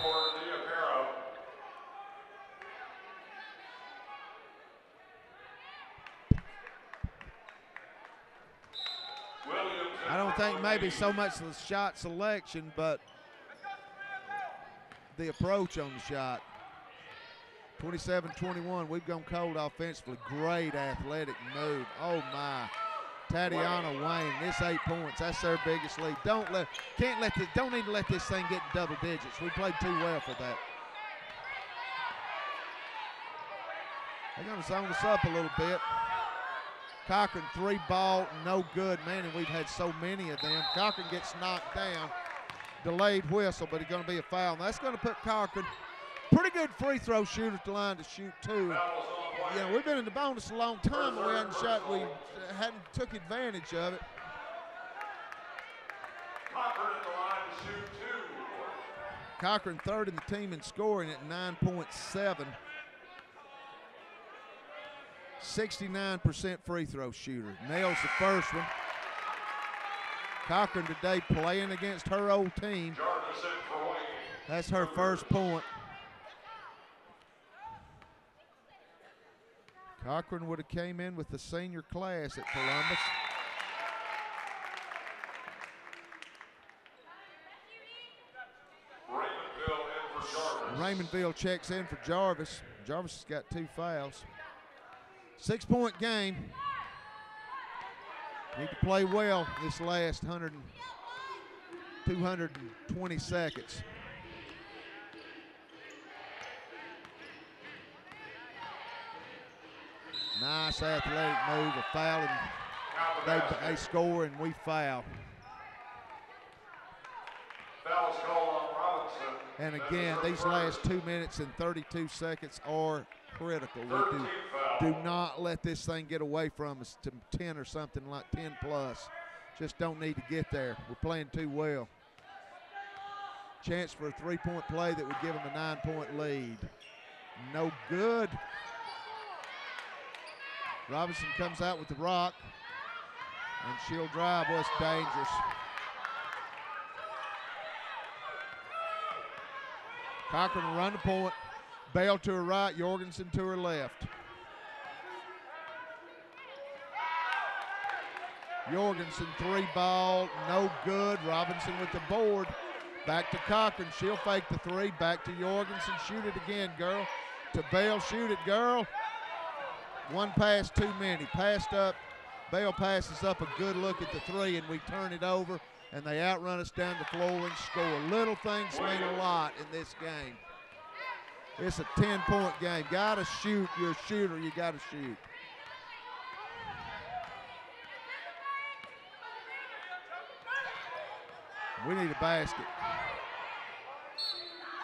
I don't think maybe so much the shot selection, but the approach on the shot. 27-21, we've gone cold offensively. Great athletic move. Oh my. Tatiana Wayne, this 8 points. That's their biggest lead. Don't need to let this thing get in double digits. We played too well for that. They're going to zone us up a little bit. Cochran 3 ball, no good. Man, and we've had so many of them. Cochran gets knocked down. Delayed whistle, but it's going to be a foul. And that's going to put Cochran, pretty good free throw shooter at the line to shoot 2. You know, we've been in the bonus a long time, but we hadn't took advantage of it. Cochran third in the team in scoring at 9.7. 69% free throw shooter. Nails the first one. Cochran today playing against her old team. That's her first point. Cochran would have came in with the senior class at Columbus. Raymondville checks in for Jarvis. Jarvis has got 2 fouls. 6-point game. Need to play well this last 220 seconds. Nice athletic move, a foul, and they score and we foul. Foul's called on Robinson. And again, these last 2 minutes and 32 seconds are critical. We do not let this thing get away from us to 10 or something like 10 plus. Just don't need to get there. We're playing too well. Chance for a 3-point play that would give them a 9-point lead. No good. Robinson comes out with the rock, and she'll drive. Well, it's dangerous. Cochran will run the point. Bale to her right, Jorgensen to her left. Jorgensen 3-ball, no good. Robinson with the board. Back to Cochran, she'll fake the 3. Back to Jorgensen, shoot it again, girl. To Bale, shoot it, girl. One pass too many. Passed up. Bale passes up a good look at the 3, and we turn it over, and they outrun us down the floor and score. Little things mean a lot in this game. It's a 10-point game. Got to shoot. You're a shooter. You got to shoot. We need a basket.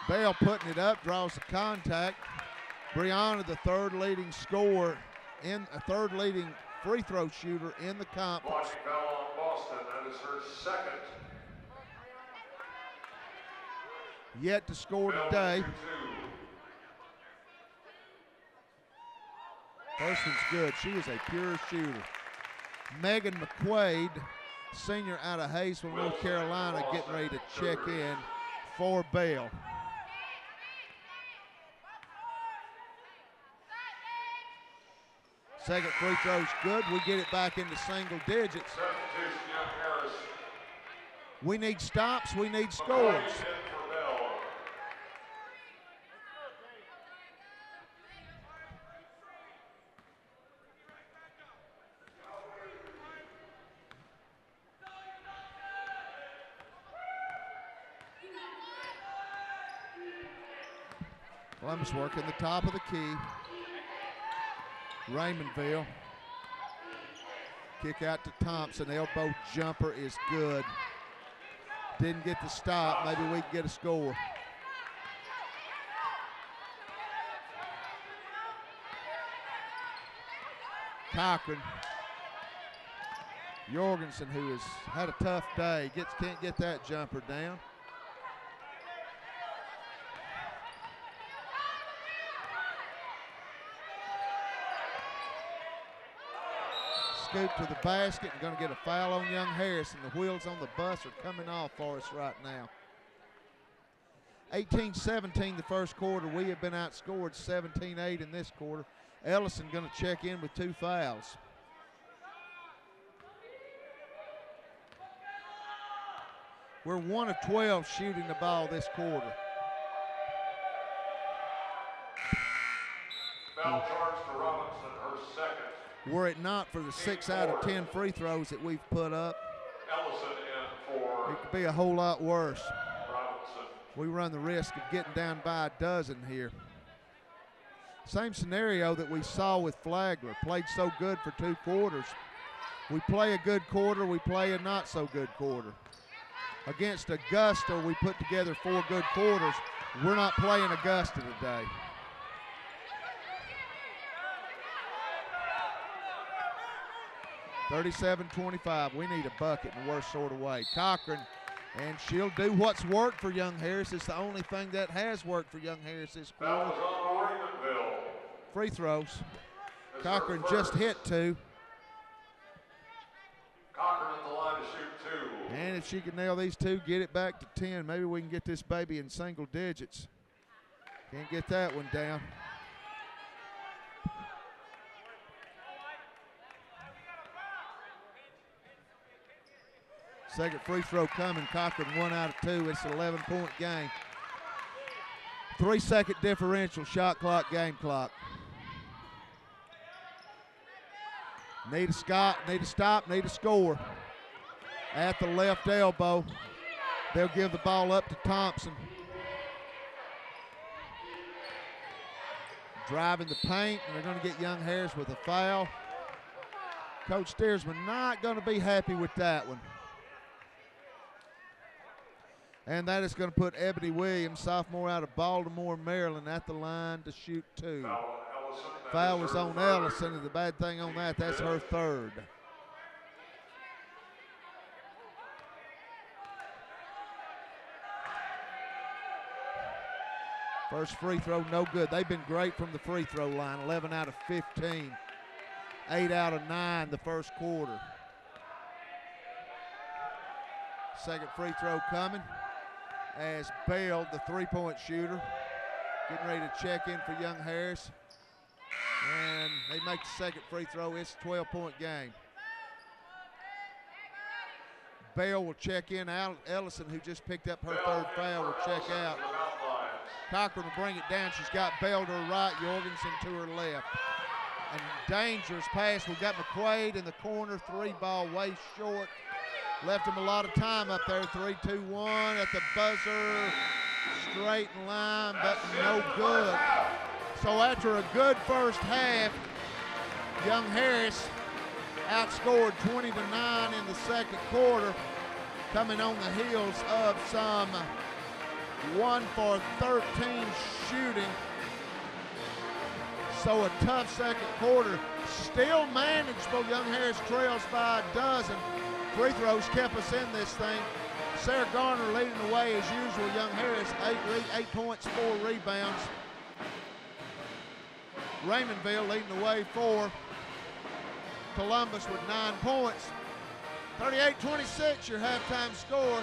Bale putting it up, draws the contact. Brianna, the third leading scorer, third leading free throw shooter in the conference. Foul on Boston, that is her second. Yet to score today. First one's good. She is a pure shooter. Megan McQuaid, senior out of Hayesville, North Carolina, getting ready to check in for Bale. Second free throw's good. We get it back into single digits. We need stops. We need scores. Columbus working the top of the key. Raymondville. Kick out to Thompson. Elbow jumper is good. Didn't get the stop. Maybe we can get a score. Cochran. Jorgensen, who has had a tough day, can't get that jumper down. Scoop to the basket and going to get a foul on young Harrison. The wheels on the bus are coming off for us right now. 18-17 the first quarter. We have been outscored 17-8 in this quarter. Ellison going to check in with 2 fouls. We're 1 of 12 shooting the ball this quarter. Foul charge to Robinson, her second. Were it not for the 6 out of 10 free throws that we've put up, Ellison in for it could be a whole lot worse. Robinson. We run the risk of getting down by a dozen here. Same scenario that we saw with Flagler. Played so good for 2 quarters. We play a good quarter, we play a not so good quarter. Against Augusta, we put together 4 good quarters. We're not playing Augusta today. $37-25. We need a bucket in the worst sort of way. Cochran And she'll do what's worked for Young Harris. It's the only thing that has worked for Young Harris this quarter. Free throws. Cochran just hit 2. Cochran at the line to shoot 2. And if she can nail these 2, get it back to 10, maybe we can get this baby in single digits. Can't get that one down. Second free throw coming. Cochran 1 out of 2. It's an 11-point game. 3-second differential, shot clock, game clock. Need a stop, need a score. At the left elbow. They'll give the ball up to Thompson. Driving the paint, and they're going to get Young Harris with a foul. Coach Steersman not going to be happy with that one. And that is going to put Ebony Williams, sophomore out of Baltimore, Maryland, at the line to shoot 2. Foul was on Ellison, and the bad thing on that, that's her 3rd. First free throw, no good. They've been great from the free throw line, 11 out of 15. 8 out of 9 the first quarter. Second free throw coming as Bell, the 3-point shooter, getting ready to check in for Young Harris. And they make the second free throw. It's a 12-point game. Bell will check in. Ellison, who just picked up her 3rd foul, will check out. Cochran will bring it down. She's got Bell to her right, Jorgensen to her left. And dangerous pass. We've got McQuaid in the corner. 3-ball way short. Left him a lot of time up there. 3-2-1 at the buzzer. Straight in line, but no good. So after a good first half, Young Harris outscored 20-9 in the second quarter, coming on the heels of some 1 for 13 shooting. So a tough second quarter. Still manageable. Young Harris trails by a dozen. Free throws kept us in this thing. Sarah Garner leading the way as usual. Young Harris, 8 points, 4 rebounds. Raymondville leading the way for Columbus with 9 points. 38-26, your halftime score.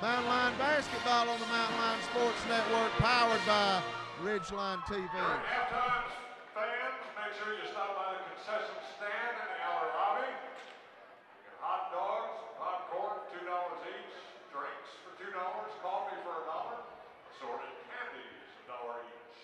Mountain Line basketball on the Mountain Line Sports Network, powered by Ridgeline TV. Halftime fans, make sure you stop by the concession stand in the outer lobby. You get hot dogs, popcorn, $2 each, drinks for $2, coffee for $1, assorted candies, $1 each.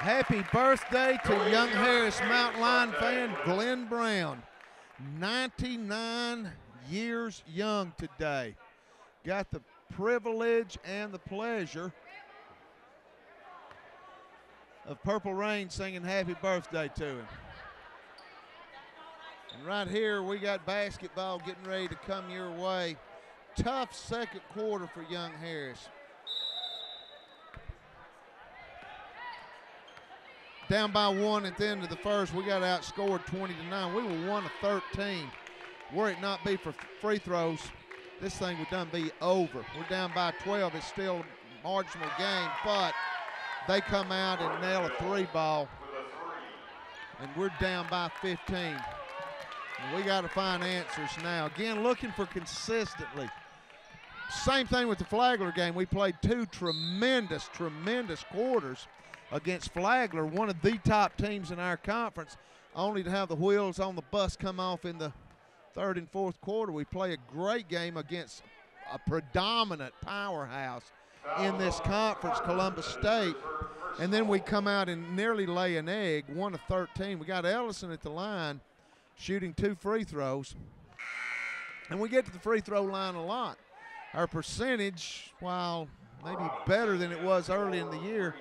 Happy birthday to young Harris Mountain Lion fan Glenn Brown. 99 years young today. Got the privilege and the pleasure of Purple Rain singing happy birthday to him. And right here we got basketball getting ready to come your way. Tough second quarter for young Harris. Down by 1 at the end of the first. We got outscored 20-9. We were 1 of 13. Were it not be for free throws, this thing would done be over. We're down by 12. It's still a marginal game, but they come out and nail a 3-ball, and we're down by 15. And we got to find answers now. Again, looking for consistently. Same thing with the Flagler game. We played 2 tremendous quarters against Flagler, one of the top teams in our conference, only to have the wheels on the bus come off in the third and fourth quarter. We play a great game against a predominant powerhouse in this conference, Columbus State, and then we come out and nearly lay an egg, 1 of 13. We got Ellison at the line shooting 2 free throws, and we get to the free throw line a lot. Our percentage, while maybe better than it was early in the year,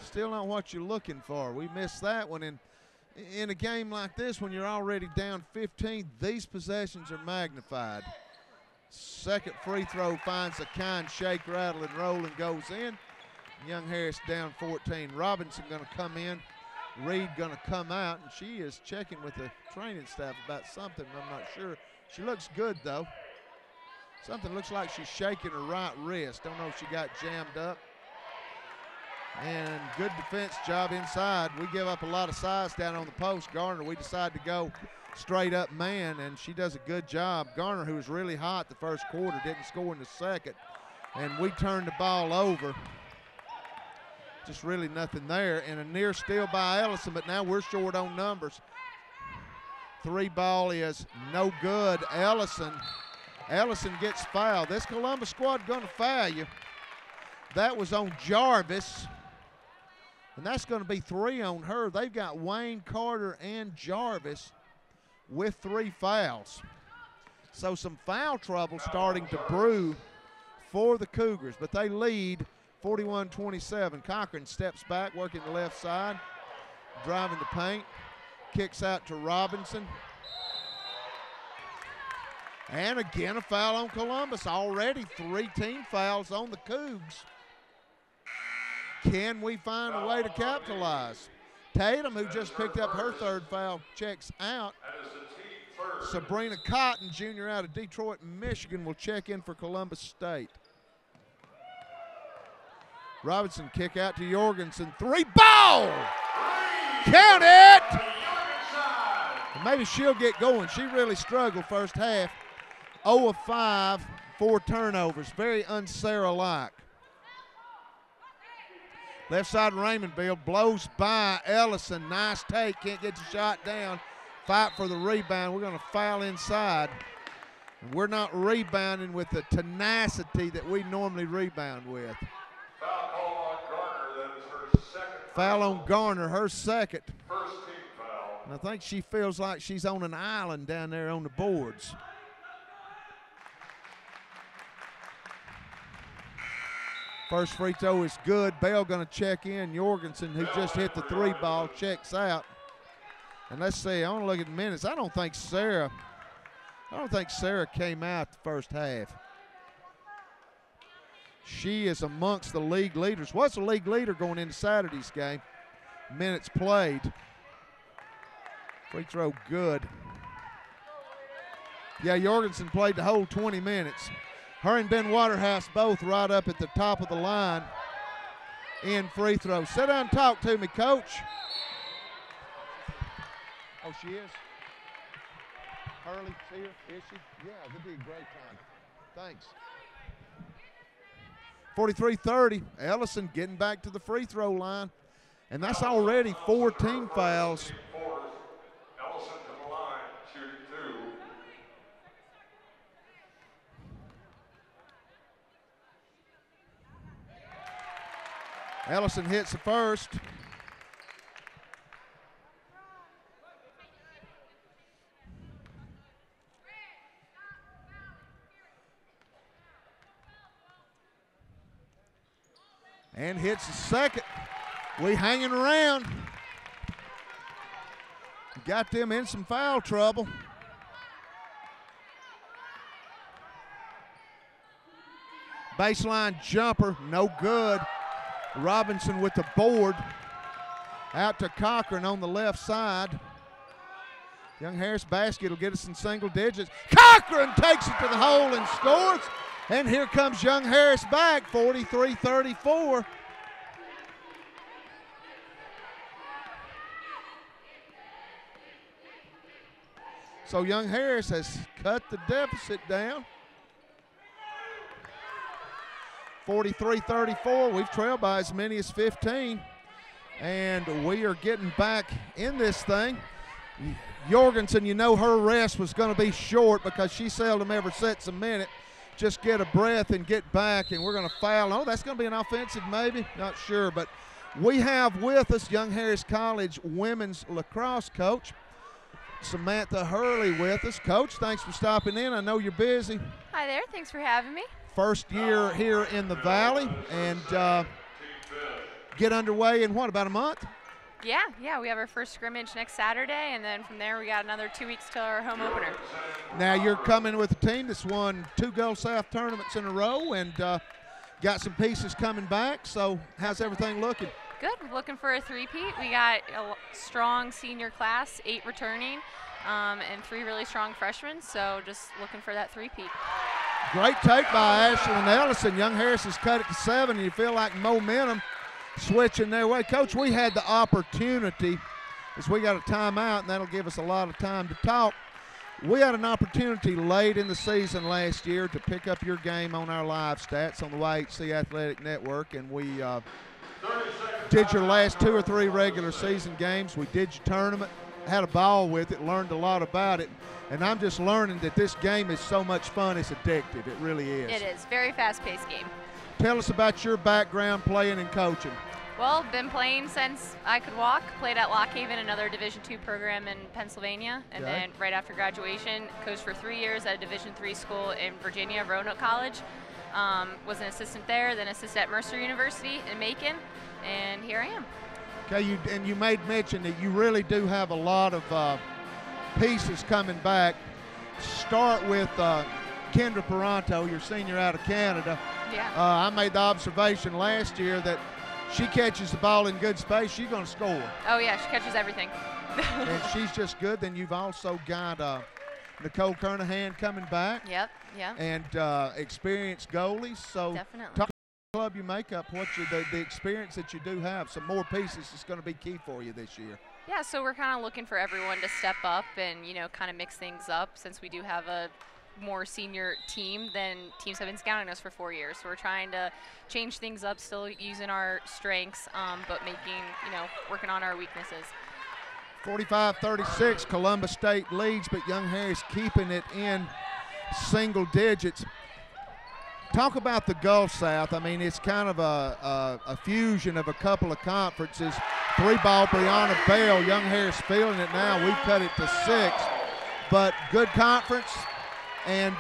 still not what you're looking for. We missed that one. And in a game like this, when you're already down 15, these possessions are magnified. Second free throw finds a kind shake, rattle, and roll and goes in. Young Harris down 14. Robinson going to come in. Reed going to come out, and she is checking with the training staff about something. I'm not sure. She looks good, though. Something looks like she's shaking her right wrist. Don't know if she got jammed up. And good defense job inside. We give up a lot of size down on the post. Garner, we decide to go straight up man, and she does a good job. Garner, who was really hot the first quarter, didn't score in the second. And we turned the ball over. Just really nothing there. And a near steal by Ellison, but now we're short on numbers. 3-ball is no good. Ellison gets fouled. This Columbus squad going to foul you. That was on Jarvis. And that's going to be 3 on her. They've got Wayne, Carter, and Jarvis with 3 fouls. So some foul trouble starting to brew for the Cougars, but they lead 41-27. Cochran steps back, working the left side, driving the paint, kicks out to Robinson. And again, a foul on Columbus. Already 3 team fouls on the Cougs. Can we find a way to capitalize? Tatum, who just picked up her 3rd foul, checks out. Sabrina Cotton, junior out of Detroit, Michigan, will check in for Columbus State. Robinson kick out to Jorgensen. 3-ball! Count it! And maybe she'll get going. She really struggled first half. 0 of 5, 4 turnovers. Very un-Sarah-like. Left side, Raymondville blows by Ellison. Nice take, can't get the shot down. Fight for the rebound. We're going to foul inside. We're not rebounding with the tenacity that we normally rebound with. Foul on Garner, her 2nd. First team foul. And I think she feels like she's on an island down there on the boards. First free throw is good. Bell going to check in. Jorgensen, who just hit the 3-ball, checks out. And let's see, I want to look at the minutes. I don't think Sarah came out the first half. She is amongst the league leaders. What's the league leader going into Saturday's game? Minutes played. Free throw good. Yeah, Jorgensen played the whole 20 minutes. Her and Ben Waterhouse both right up at the top of the line in free throws. Sit down and talk to me, Coach. Oh, she is? Hurley's here, is she? Yeah, that'd be a great time. Thanks. 43-30, Ellison getting back to the free throw line. And that's already 4 team fouls. Ellison to the line, shooting 2. Ellison hits the first. and hits the second. We hanging around. Got them in some foul trouble. Baseline jumper, no good. Robinson with the board. Out to Cochran on the left side. Young Harris basket will get us in single digits. Cochran takes it to the hole and scores. And here comes Young Harris back, 43-34. So Young Harris has cut the deficit down. 43-34. We've trailed by as many as 15. And we are getting back in this thing. Jorgensen, you know her rest was going to be short because she seldom ever sets a minute. Just get a breath and get back, and we're going to foul. Oh, that's going to be an offensive maybe. Not sure, but we have with us Young Harris College women's lacrosse coach, Samantha Hurley with us. Coach, thanks for stopping in. I know you're busy. Hi there. Thanks for having me. First year here in the Valley, and get underway in what, about a month? Yeah, we have our first scrimmage next Saturday, and then from there we got another 2 weeks till our home opener. Now you're coming with a team that's won 2 Gulf South tournaments in a row and got some pieces coming back, so how's everything looking? Good. We're looking for a three-peat. We got a strong senior class, 8 returning, and 3 really strong freshmen, so just looking for that three-peat. Great take by Ashlyn Ellison. Young Harris has cut it to 7, and you feel like momentum switching their way. Coach, we had the opportunity, as we got a timeout, and that'll give us a lot of time to talk. We had an opportunity late in the season last year to pick up your game on our live stats on the YHC Athletic Network, and we did your last 2 or 3 regular season games. We did your tournament, had a ball with it, learned a lot about it, and I'm just learning that this game is so much fun, it's addictive. It really is. It is. Very fast-paced game. Tell us about your background playing and coaching. Well, been playing since I could walk. Played at Lock Haven, another Division II program in Pennsylvania, and then right after graduation, coached for 3 years at a Division III school in Virginia, Roanoke College. Was an assistant there, then assistant at Mercer University in Macon, and here I am. Okay, you made mention that you really do have a lot of pieces coming back. Start with Kendra Peranto, your senior out of Canada. Yeah. I made the observation last year that she catches the ball in good space, she's going to score. Oh, yeah, she catches everything. And she's just good. Then you've also got Nicole Kernahan coming back. Yep. And experienced goalies. So definitely. Talk about the club you make up, the experience that you do have. Some more pieces is going to be key for you this year. Yeah, so we're kind of looking for everyone to step up and, kind of mix things up since we do have a more senior team than teams have been scouting us for 4 years. So we're trying to change things up, still using our strengths, but working on our weaknesses. 45-36, Columbus State leads, but Young Harris keeping it in single digits. Talk about the Gulf South. I mean, it's kind of a fusion of a couple of conferences. 3-ball Brianna Bell, Young Harris feeling it now. We've cut it to 6, but good conference. And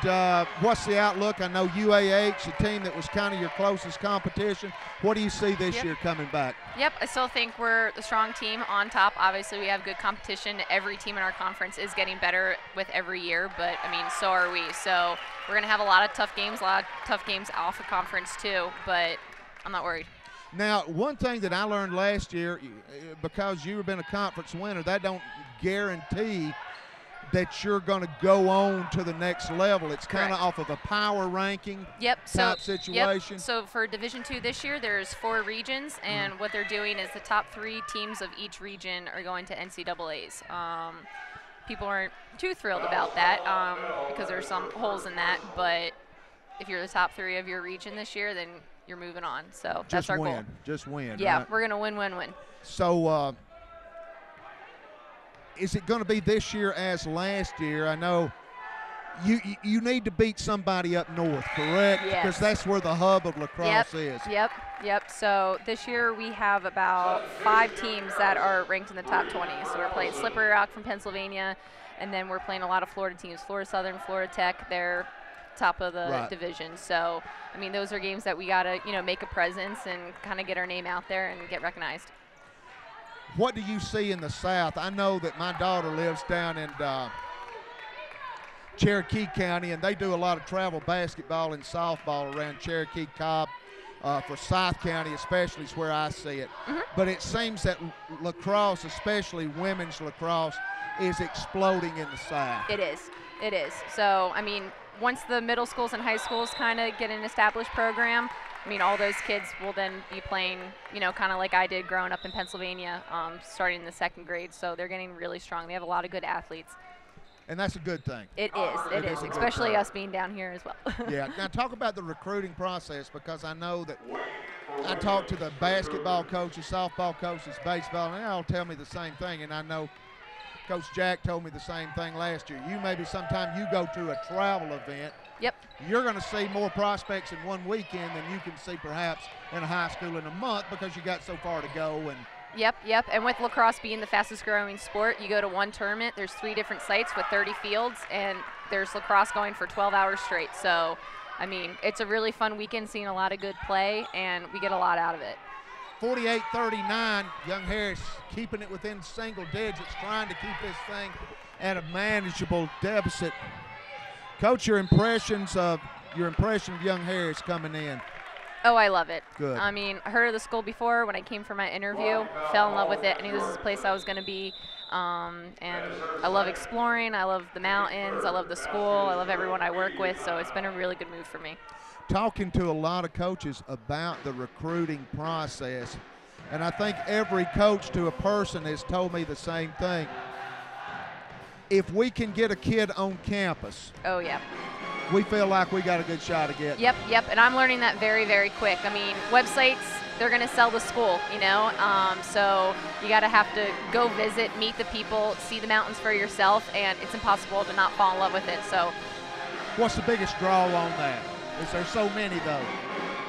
what's the outlook? I know UAH, a team that was kind of your closest competition. What do you see this year coming back? Yep, I still think we're the strong team on top. Obviously, we have good competition. Every team in our conference is getting better with every year, but, so are we. So we're going to have a lot of tough games off of conference too, but I'm not worried. Now, one thing that I learned last year, because you've been a conference winner, that don't guarantee that you're going to go on to the next level. It's kind of off of a power ranking type situation. Yep. So for Division II this year, there's 4 regions, and what they're doing is the top 3 teams of each region are going to NCAAs. People aren't too thrilled about that because there's some holes in that, but if you're the top 3 of your region this year, then you're moving on. So that's our goal. Just win. Yeah, right? We're going to win. So is it going to be this year as last year? I know you need to beat somebody up north, correct? Yes. Because that's where the hub of lacrosse is. Yep. So this year we have about 5 teams that are ranked in the top 20. So we're playing Slippery Rock from Pennsylvania, and then we're playing a lot of Florida teams. Florida Southern, Florida Tech, they're top of the Right. division. So, I mean, those are games that we got to, make a presence and kind of get our name out there and get recognized. What do you see in the South? I know that my daughter lives down in Cherokee County, and they do a lot of travel basketball and softball around Cherokee, Cobb, for South County especially is where I see it. But it seems that lacrosse, especially women's lacrosse, is exploding in the South. It is. It is. So, I mean, once the middle schools and high schools kind of get an established program, I mean, all those kids will then be playing, kind of like I did growing up in Pennsylvania, starting in the 2nd grade. So they're getting really strong. They have a lot of good athletes. And that's a good thing. It is. It is, especially us being down here as well. Yeah. Now talk about the recruiting process, because I know that I talk to the basketball coaches, softball coaches, baseball, and they all tell me the same thing. And I know Coach Jack told me the same thing last year. Maybe sometime you go to a travel event. Yep. You're going to see more prospects in one weekend than you can see perhaps in a high school in a month, because you got so far to go. And Yep. And with lacrosse being the fastest growing sport, you go to one tournament, there's 3 different sites with 30 fields, and there's lacrosse going for 12 hours straight. So, I mean, it's a really fun weekend, seeing a lot of good play, and we get a lot out of it. 48-39, Young Harris keeping it within single digits, trying to keep this thing at a manageable deficit. Coach, your impression of Young Harris coming in? Oh, I love it. Good. I mean, I heard of the school before when I came for my interview, fell in love with it. I knew this is a place I was going to be. And I love exploring. I love the mountains. I love the school. I love everyone I work with. So it's been a really good move for me. Talking to a lot of coaches about the recruiting process, and I think every coach to a person has told me the same thing. If we can get a kid on campus, oh yeah, we feel like we got a good shot at getting. Yep, and I'm learning that very, very quick. I mean, websites, they're going to sell the school, so you got to have to go visit, meet the people, see the mountains for yourself, and it's impossible to not fall in love with it. So, what's the biggest draw on that? Is there so many though?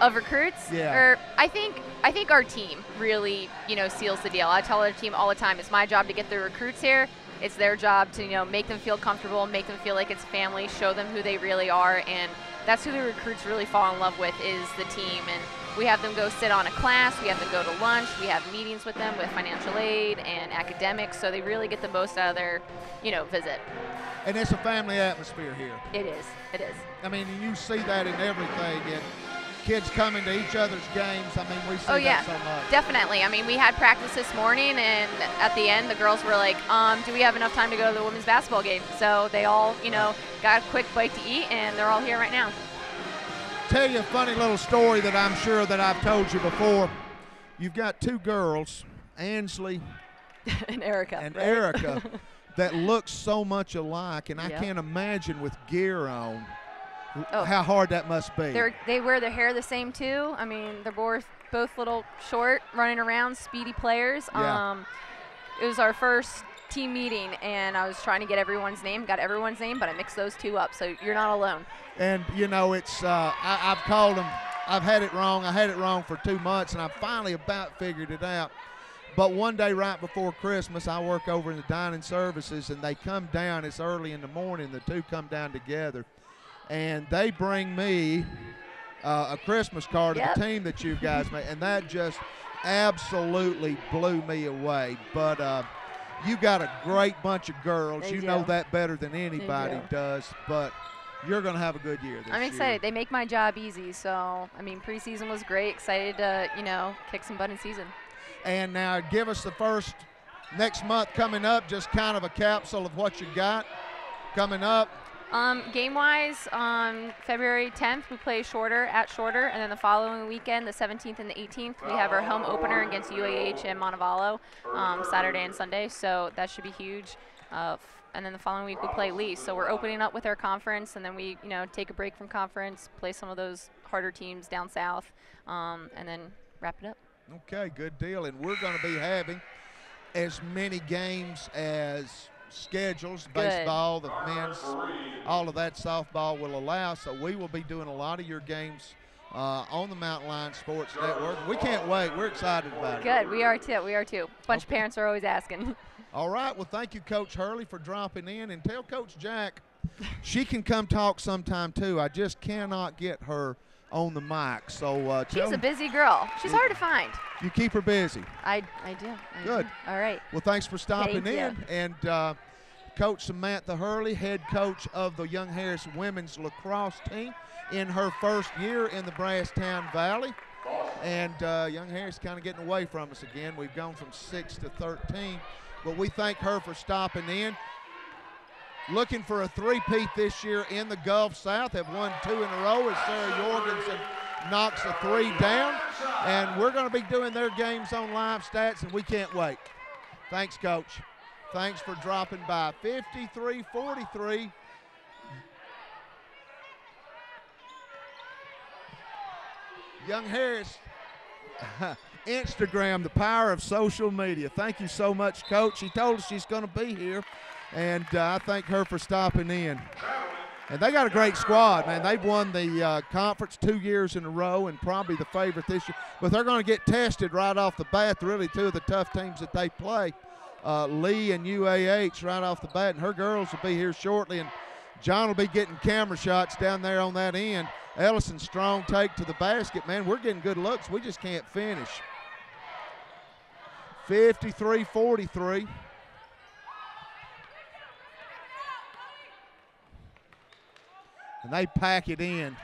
Of recruits? Yeah. I think our team really, seals the deal. I tell our team all the time, it's my job to get the recruits here. It's their job to, make them feel comfortable, make them feel like it's family, show them who they really are, and that's who the recruits really fall in love with, is the team. And we have them go sit on a class, we have them go to lunch, we have meetings with them with financial aid and academics, so they really get the most out of their, visit. And it's a family atmosphere here. It is. I mean, you see that in everything. And kids coming to each other's games. I mean, we see that so much. Definitely. I mean, we had practice this morning, and at the end, the girls were like, do we have enough time to go to the women's basketball game? So they all, got a quick bite to eat, and they're all here right now. Tell you a funny little story that I'm sure that I've told you before. You've got 2 girls, Ansley and Erica. Erica, that look so much alike, and I can't imagine with gear on how hard that must be. They wear their hair the same too. I mean, they're both little short, running around, speedy players. Yeah. It was our first team meeting, and I was trying to get everyone's name, got everyone's name, but I mixed those 2 up, so you're not alone. And, it's I've called them, I've had it wrong. I had it wrong for 2 months, and I finally about figured it out. But one day right before Christmas, I work over in the dining services, and they come down. It's early in the morning. The 2 come down together, and they bring me a Christmas card of the team that you guys made, and that just absolutely blew me away. But you got a great bunch of girls. You know that better than anybody does, but you're going to have a good year this year. I'm excited. They make my job easy. So, I mean, preseason was great. Excited to, kick some butt in season. And now give us the first next month coming up, just kind of a capsule of what you got coming up. Game-wise, on February 10th, we play at Shorter, and then the following weekend, the 17th and the 18th, we have our home opener against UAH and Montevallo, Saturday and Sunday, so that should be huge. And then the following week, we play Lee. So we're opening up with our conference, and then we, take a break from conference, play some of those harder teams down south, and then wrap it up. Okay, good deal. And we're going to be having as many games as schedules, baseball, the men's, all of that, softball will allow. So we will be doing a lot of your games on the Mountain Lion Sports Network. We can't wait. We're excited about it. Good. We are too. Bunch of parents are always asking. All right. Well, thank you, Coach Hurley, for dropping in. And tell Coach Jack She can come talk sometime too. I just cannot get her on the mic. So she's a busy girl. She's hard to find. You keep her busy. I do. Good. Do. All right. Well, thanks for stopping Thank in. you. And Coach Samantha Hurley, head coach of the Young Harris women's lacrosse team, in her first year in the Brasstown Valley. And Young Harris kind of getting away from us again. We've gone from 6 to 13. But we thank her for stopping in. Looking for a three-peat this year in the Gulf South. Have won 2 in a row as Sarah Jorgensen knocks a 3 down. And we're going to be doing their games on Live Stats, and we can't wait. Thanks, Coach. Thanks for dropping by. 53-43. Young Harris, Instagram, the power of social media. Thank you so much, Coach. She told us she's going to be here, and I thank her for stopping in. And they got a great squad, man. They've won the conference 2 years in a row and probably the favorite this year. But they're going to get tested right off the bat. Really, 2 of the tough teams that they play, Lee and UAH, right off the bat. And her girls will be here shortly, and John will be getting camera shots down there on that end. Ellison, strong take to the basket. Man, we're getting good looks. We just can't finish. 53-43. And they pack it in.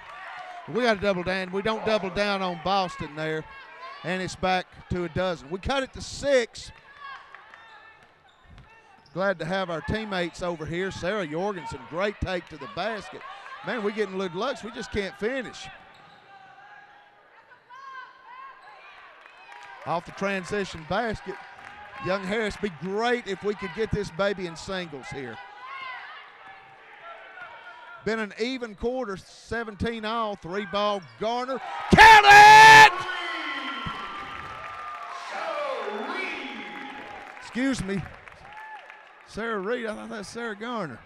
We got to double down. We don't double down on Boston there. And it's back to a dozen. We cut it to 6. Glad to have our teammates over here. Sarah Jorgensen, great take to the basket. Man, we're getting good looks. We just can't finish. Off the transition basket. Young Harris, be great if we could get this baby in singles here. Been an even quarter, 17 all. 3-ball, Garner. Count it! Excuse me. Sarah Reed, I thought that was Sarah Garner.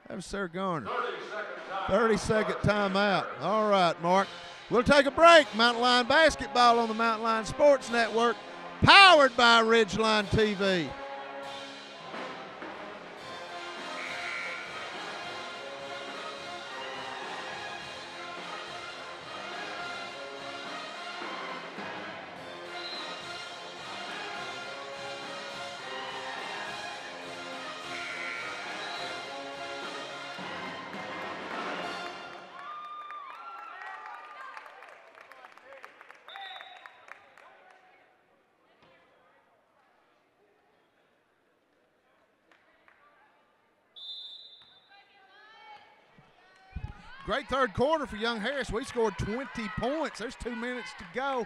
That was Sarah Garner. 30-second timeout. All right, Mark. We'll take a break. Mountain Lion basketball on the Mountain Lion Sports Network, powered by Ridgeline TV. Great third quarter for Young Harris. We scored 20 points. There's 2 minutes to go.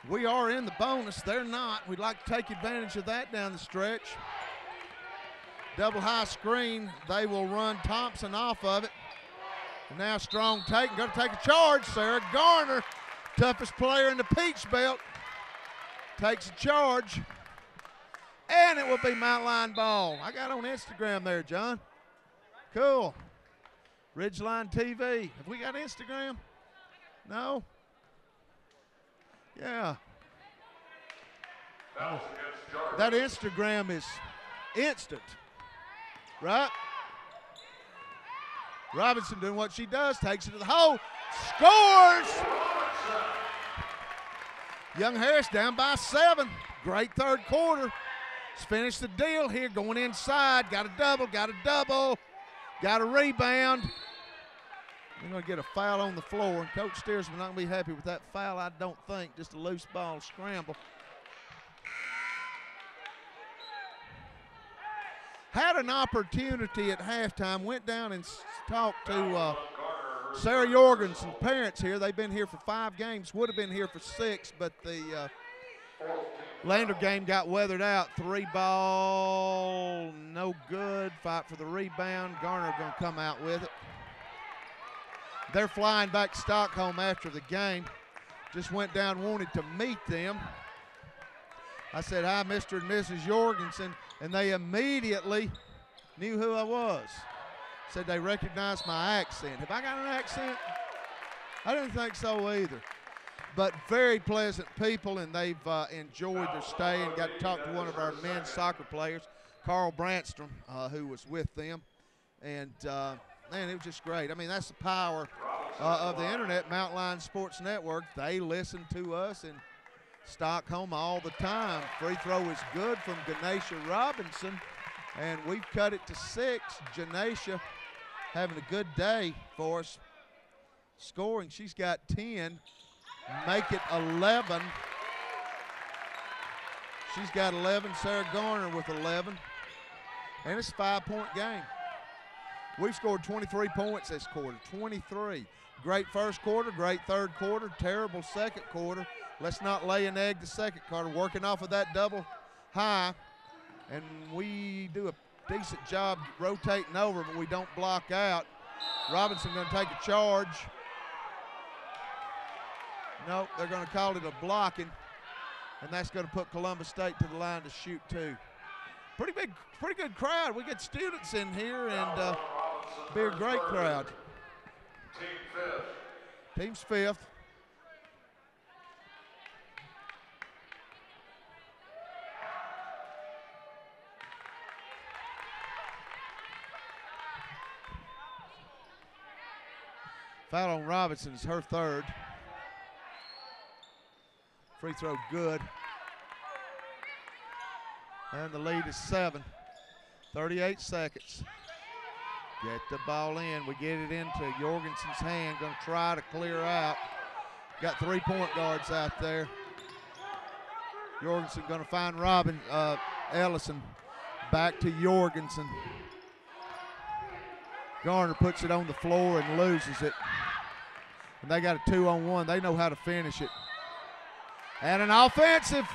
We are in the bonus. They're not. We'd like to take advantage of that down the stretch. Double high screen. They will run Thompson off of it. And now strong take. Going to take a charge. Sarah Garner, toughest player in the Peach Belt, takes a charge. And it will be Mountain Lion ball. I got on Instagram there, John. Cool. Ridgeline TV. Have we got Instagram? No? Yeah. That Instagram is instant, right? Robinson doing what she does, takes it to the hole, scores! Young Harris down by 7. Great third quarter. Let's finish the deal here, going inside. Got a double, got a rebound. We're going to get a foul on the floor. Coach Steers will not be happy with that foul, I don't think. Just a loose ball scramble. Had an opportunity at halftime. Went down and talked to Sarah Jorgensen's parents here. They've been here for 5 games. Would have been here for 6, but the Lander game got weathered out. 3-ball, no good. Fight for the rebound. Garner going to come out with it. They're flying back to Stockholm after the game. Just went down, wanted to meet them. I said, hi, Mr. and Mrs. Jorgensen, and they immediately knew who I was. Said they recognized my accent. Have I got an accent? I didn't think so either. But very pleasant people, and they've enjoyed their stay and got to talk to one of our men's soccer players, Carl Brandstrom, who was with them. And, man, it was just great. I mean, that's the power of the internet, Mountain Lion Sports Network. They listen to us in Stockholm all the time. Free throw is good from Ganesha Robinson, and we've cut it to 6. Janesha having a good day for us. Scoring, she's got 10, make it 11. She's got 11, Sarah Garner with 11, and it's a 5-point game. We've scored 23 points this quarter, 23. Great first quarter, great third quarter, terrible second quarter. Let's not lay an egg the second quarter, working off of that double high, and we do a decent job rotating over, but we don't block out. Robinson going to take a charge. No, they're going to call it a blocking, and that's going to put Columbus State to the line to shoot 2. Pretty good crowd. We get students in here, and be a great crowd. Team's 5th. Foul on Robinson is her 3rd. Free throw good. And the lead is 7. 38 seconds. Get the ball in. We get it into Jorgensen's hand. Going to try to clear out. Got 3 point guards out there. Jorgensen going to find Ellison. Back to Jorgensen. Garner puts it on the floor and loses it. And they got a 2-on-1. They know how to finish it. And an offensive.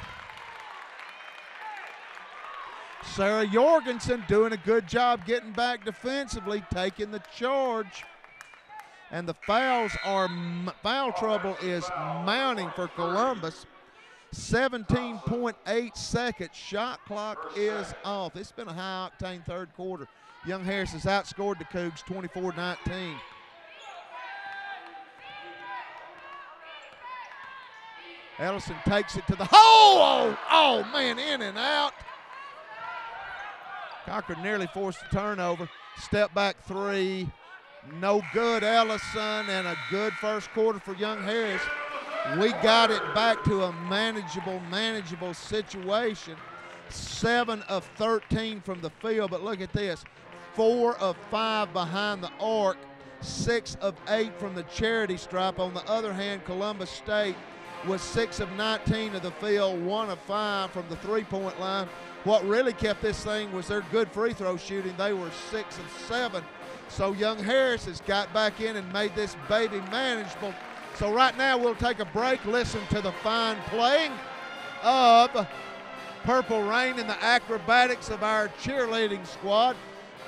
Sarah Jorgensen doing a good job getting back defensively, taking the charge. And the foul trouble is mounting for Columbus. 17.8 seconds. Shot clock is off. It's been a high-octane third quarter. Young Harris has outscored the Cougs 24-19. Ellison takes it to the hole. Oh, man, in and out. Cochran nearly forced a turnover. Step back 3. No good, Ellison, and a good first quarter for Young Harris. We got it back to a manageable situation. 7 of 13 from the field, but look at this. 4 of 5 behind the arc. 6 of 8 from the charity stripe. On the other hand, Columbus State was 6 of 19 of the field, 1 of 5 from the three-point line. What really kept this thing was their good free throw shooting. They were 6 of 7. So Young Harris has got back in and made this baby manageable. So right now we'll take a break, listen to the fine playing of Purple Rain and the acrobatics of our cheerleading squad.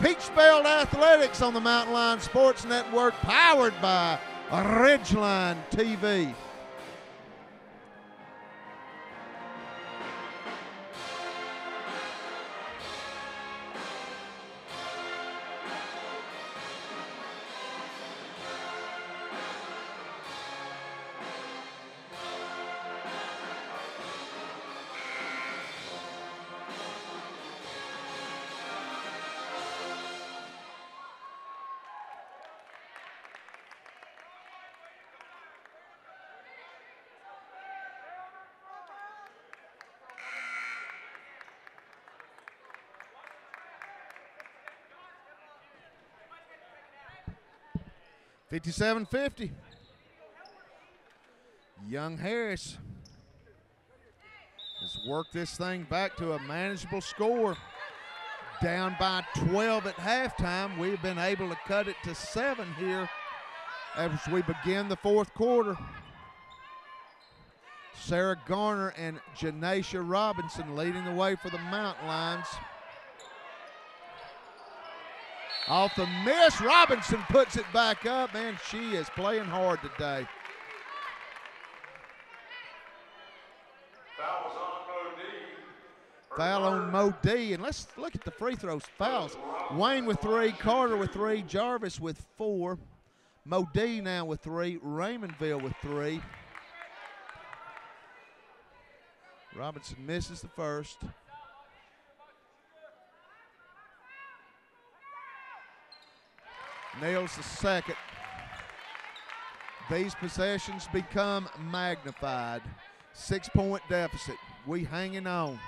Peach Belt Athletics on the Mountain Lion Sports Network, powered by Ridgeline TV. $57-50. Young Harris has worked this thing back to a manageable score. Down by 12 at halftime. We've been able to cut it to 7 here as we begin the fourth quarter. Sarah Garner and Janesha Robinson leading the way for the Mountain Lions. Off the miss, Robinson puts it back up. Man, she is playing hard today. Foul on Mo D. And let's look at the free throws fouls. Wayne with 3, Carter with 3, Jarvis with 4, Mo D now with 3, Raymondville with 3. Robinson misses the first. nails the second. These possessions become magnified. 6-point deficit. We hanging on.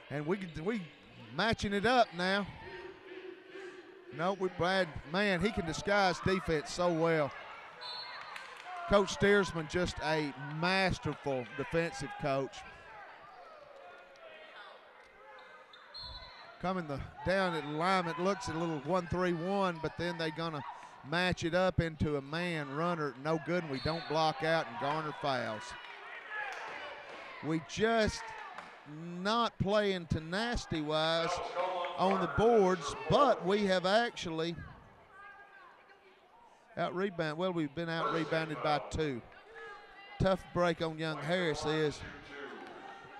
And we matching it up now. No, we're glad. Man, he can disguise defense so well. Coach Steersman, just a masterful defensive coach. Coming down at alignment, looks a little 1-3-1, but then they're going to match it up into a man runner. No good, and we don't block out and garner fouls. We just not playing tenacity-wise on the boards, but we have actually out-rebounded. Well, we've been out-rebounded by 2. Tough break on Young Harris is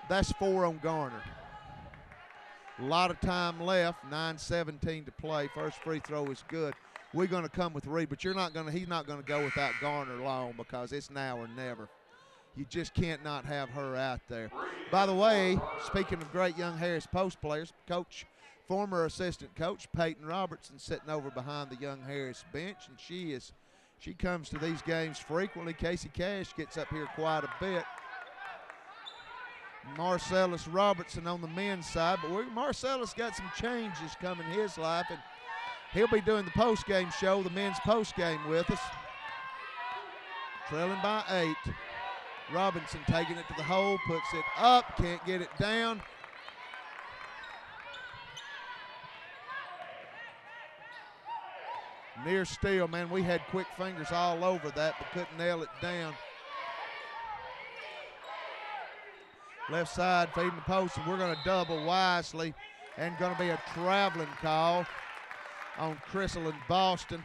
that's 4 on Garner. A lot of time left, 9:17 to play. First free throw is good. We're going to come with Reed, but he's not going to go without Garner long because it's now or never. You just can't not have her out there. By the way, speaking of great Young Harris post players, former assistant coach Peyton Robertson sitting over behind the Young Harris bench, and she comes to these games frequently. Casey Cash gets up here quite a bit. Marcellus Robertson on the men's side, but Marcellus got some changes coming in his life, and he'll be doing the post-game show, the men's post-game with us. Trailing by 8. Robinson taking it to the hole, puts it up, can't get it down. Near steal, man, we had quick fingers all over that, but couldn't nail it down. Left side feeding the post, and we're going to double wisely, and going to be a traveling call on Crystal and Boston.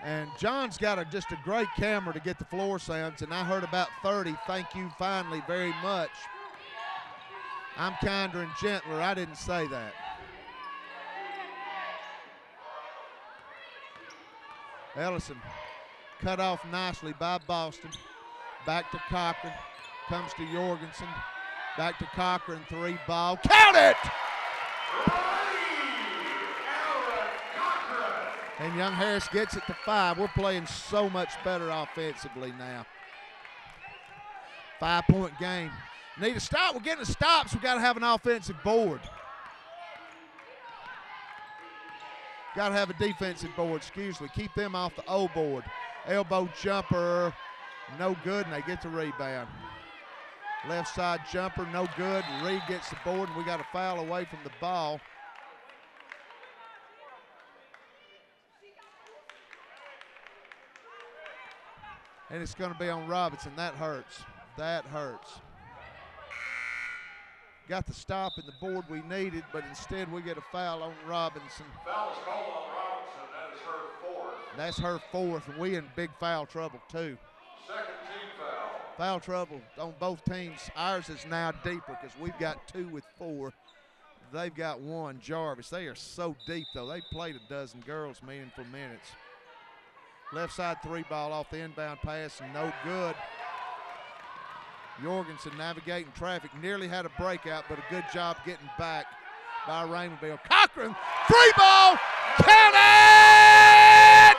And John's got just a great camera to get the floor sounds, and I heard about 30. Thank you finally very much. I'm kinder and gentler. I didn't say that. Ellison cut off nicely by Boston. Back to Cochran. Comes to Jorgensen. Back to Cochran. 3 ball. Count it! And Young Harris gets it to 5. We're playing so much better offensively now. 5-point game. Need a stop. We're getting the stops. We've got to have an offensive board. Got to have a defensive board, excuse me. Keep them off the O board. Elbow jumper, no good, and they get the rebound. Left side jumper, no good. Reed gets the board, and we got a foul away from the ball. And it's going to be on Robinson. That hurts. That hurts. Got the stop and the board we needed, but instead we get a foul on Robinson. Foul is called on Robinson. That is her 4th. That's her 4th, and we in big foul trouble too. Second team foul. Foul trouble on both teams. Ours is now deeper because we've got 2 with 4. They've got 1. Jarvis. They are so deep though. They played a dozen girls meaningful minutes. Left side 3 ball off the inbound pass, no good. Jorgensen navigating traffic, nearly had a breakout, but a good job getting back by Raymondville. Cochran, 3 ball, count it!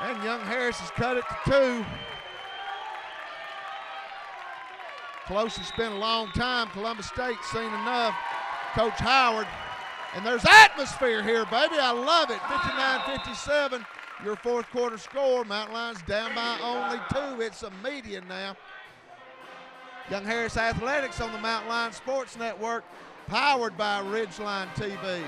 And Young Harris has cut it to 2. Close, it's been a long time. Columbus State's seen enough. Coach Howard. And there's atmosphere here, baby. I love it. 59-57, your 4th quarter score. Mountain Lions down by only 2. It's a median now. Young Harris Athletics on the Mountain Lions Sports Network, powered by Ridgeline TV.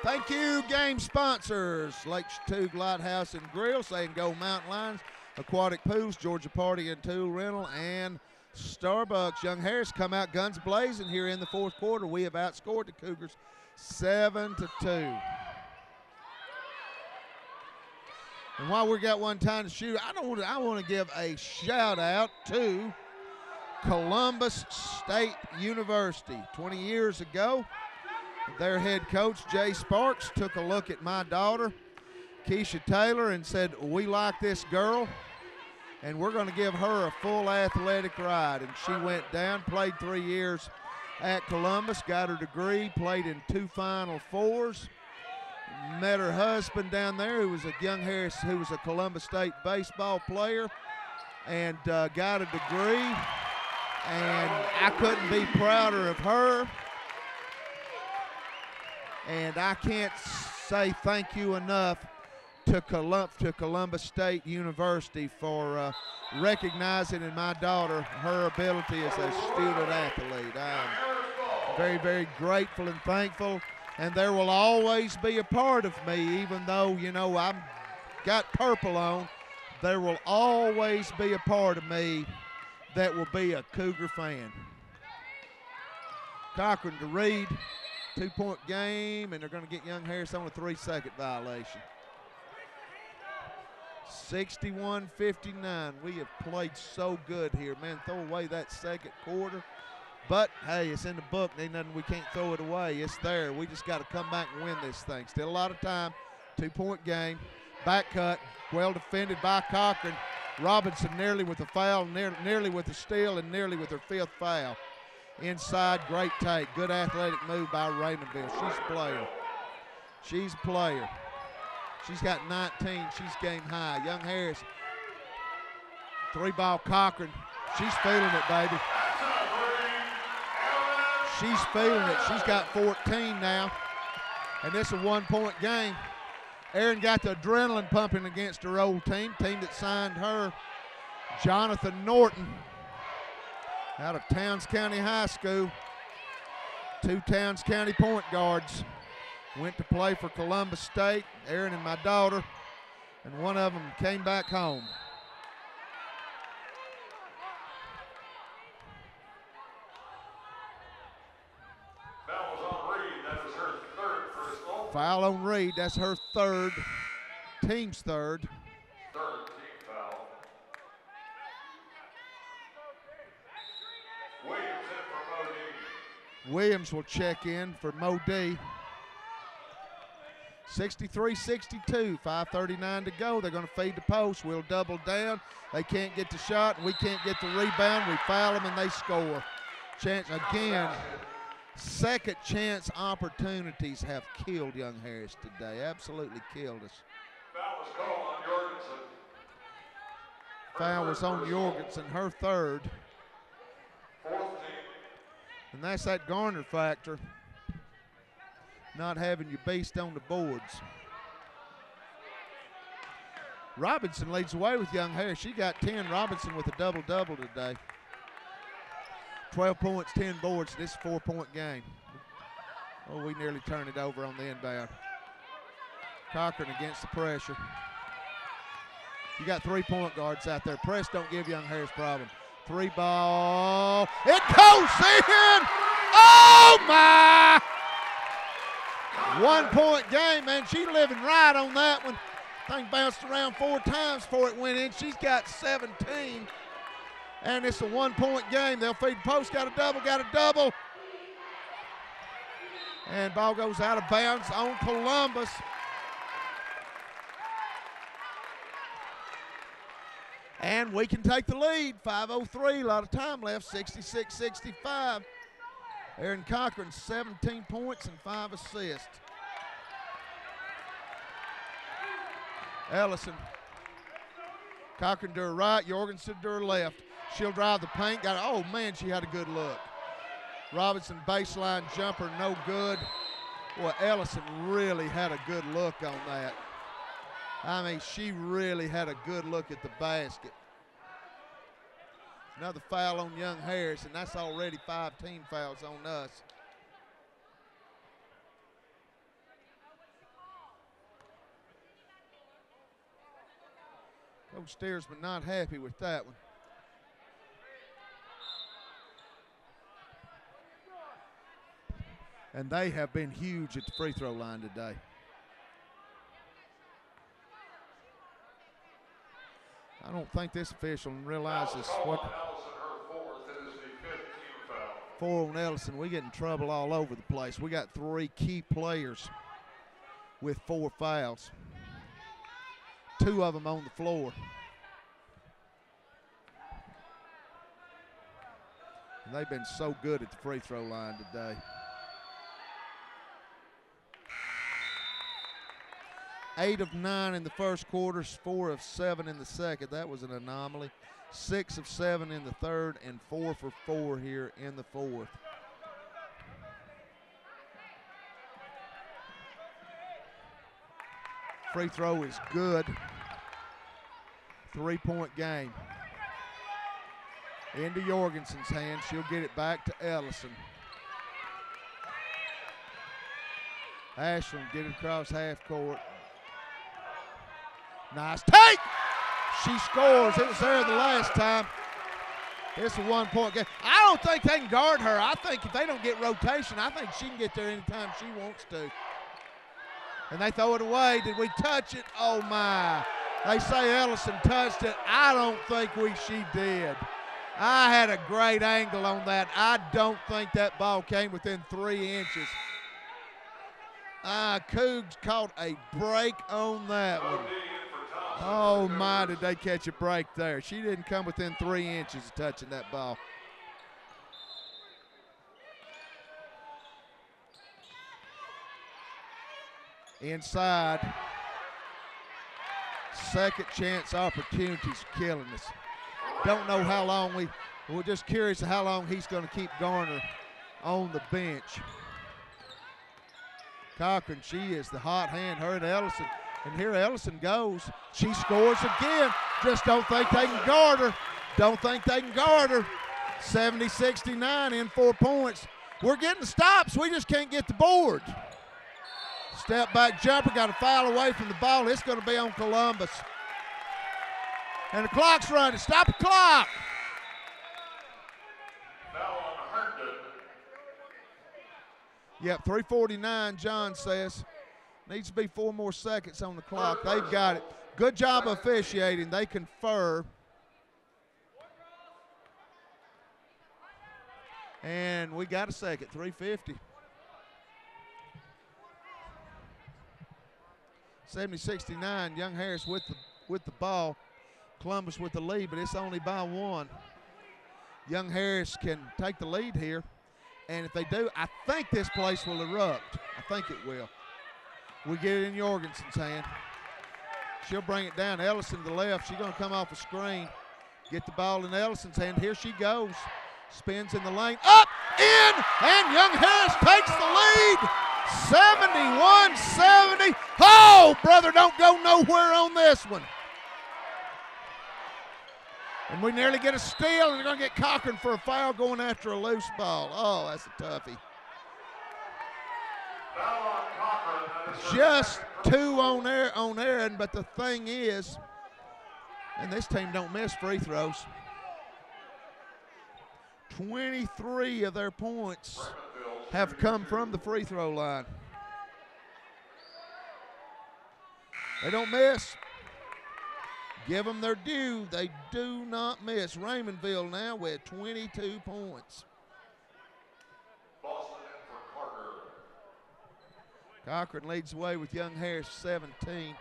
Thank you, game sponsors. Lake Chattoog Lighthouse and Grill, Saying Go Mountain Lions, Aquatic Pools, Georgia Party and Tool Rental, and Starbucks. Young Harris come out guns blazing here in the fourth quarter. We have outscored the Cougars 7-2. And while we got one time to shoot, I want to give a shout out to Columbus State University. 20 years ago, their head coach, Jay Sparks, took a look at my daughter, Keisha Taylor, and said, we like this girl, and we're going to give her a full athletic ride. And she went down, played 3 years at Columbus, got her degree, played in 2 Final Fours, met her husband down there, who was a young Harris, who was a Columbus State baseball player, and got a degree. And I couldn't be prouder of her. And I can't say thank you enough to Columbus State University for recognizing in my daughter her ability as a student athlete. I'm very, very grateful and thankful. And there will always be a part of me, even though, you know, I've got purple on, there will always be a part of me that will be a Cougar fan. Cochran to Reed, 2-point game, and they're going to get young Harris on a 3-second violation. 61-59. We have played so good here. Man, throw away that second quarter. But, hey, it's in the book. Ain't nothing we can't throw it away. It's there. We just got to come back and win this thing. Still a lot of time. 2-point game. Back cut. Well defended by Cochran. Robinson nearly with a foul, nearly with a steal, and nearly with her 5th foul. Inside, great take. Good athletic move by Raymondville. She's a player. She's a player. She's got 19. She's game high. Young Harris, 3-ball Cochran. She's feeling it, baby. She's feeling it. She's got 14 now. And this is a 1-point game. Erin got the adrenaline pumping against her old team that signed her, Jonathan Norton, out of Towns County High School. 2 Towns County point guards went to play for Columbus State, Erin and my daughter, and one of them came back home. Foul on Reed. That's her 3rd, team's 3rd. 3rd team foul. Williams in for Mo D. Williams will check in for Mo D. 63-62, 5:39 to go. They're going to feed the post. We'll double down. They can't get the shot, and we can't get the rebound. We foul them, and they score. Chance again. Second chance opportunities have killed young Harris today. Absolutely killed us. Foul was called on Jorgensen. Foul was on Jorgensen, her 3rd. 4th team. And that's that Garner factor. Not having your beast on the boards. Robinson leads the way with young Harris. She got 10. Robinson with a double-double today. 12 points, 10 boards. This 4-point game. Oh, we nearly turned it over on the inbound. Cochran against the pressure. You got 3 point guards out there. Press don't give young Harris problem. 3-ball. It goes in! Oh, my! 1-point game, man. She living right on that one. Thing bounced around 4 times before it went in. She's got 17. And it's a 1-point game. They'll feed the post. Got a double. And ball goes out of bounds on Columbus. And we can take the lead. 5:03, a lot of time left. 66-65. Erin Cochran, 17 points and 5 assists. Ellison. Cochran to her right, Jorgensen to her left. She'll drive the paint. Oh, man, she had a good look. Robinson baseline jumper, no good. Boy, Ellison really had a good look on that. I mean, she really had a good look at the basket. Another foul on young Harris, and that's already 5 team fouls on us. Coach Steersman not happy with that one. And they have been huge at the free throw line today. I don't think this official realizes what. 4 on Ellison. We get in trouble all over the place. We got 3 key players with 4 fouls. 2 of them on the floor. And they've been so good at the free throw line today. 8 of 9 in the first quarter, 4 of 7 in the second. That was an anomaly. 6 of 7 in the third, and 4 for 4 here in the fourth. Free throw is good. 3-point game. Into Jorgensen's hand. She'll get it back to Ellison. Ashland get it across half court. Nice take. She scores. It was there the last time. It's a 1-point game. I don't think they can guard her. I think if they don't get rotation, I think she can get there anytime she wants to. And they throw it away. Did we touch it? Oh, my. They say Ellison touched it. I don't think she did. I had a great angle on that. I don't think that ball came within 3 inches. Cougs caught a break on that one. Oh, my, did they catch a break there. She didn't come within 3 inches of touching that ball. Inside. Second chance opportunities killing us. Don't know how long we're just curious how long he's going to keep Garner on the bench. Cochran, she is the hot hand, her and Ellison. And here Ellison goes. She scores again. Just don't think they can guard her. Don't think they can guard her. 70-69 in 4 points. We're getting stops. We just can't get the board. Step back jumper, got a foul away from the ball. It's going to be on Columbus. And the clock's running. Stop the clock. Yep, 3:49, John says. Needs to be 4 more seconds on the clock. They've got it. Good job officiating. They confer. And we got a second, 3:50. 70-69, Young Harris with the ball. Columbus with the lead, but it's only by 1. Young Harris can take the lead here. And if they do, I think this place will erupt. I think it will. We get it in Jorgensen's hand. She'll bring it down. Ellison to the left. She's going to come off a screen. Get the ball in Ellison's hand. Here she goes. Spins in the lane. Up, in, and Young Harris takes the lead. 71-70. Oh, brother, don't go nowhere on this one. And we nearly get a steal, and they're going to get Cochran for a foul going after a loose ball. Oh, that's a toughie. Just 2 on Aaron, but the thing is, and this team don't miss free throws. 23 of their points have come from the free throw line. They don't miss. Give them their due. They do not miss. Raymondville now with 22 points. Cochran leads the way with Young Harris 17.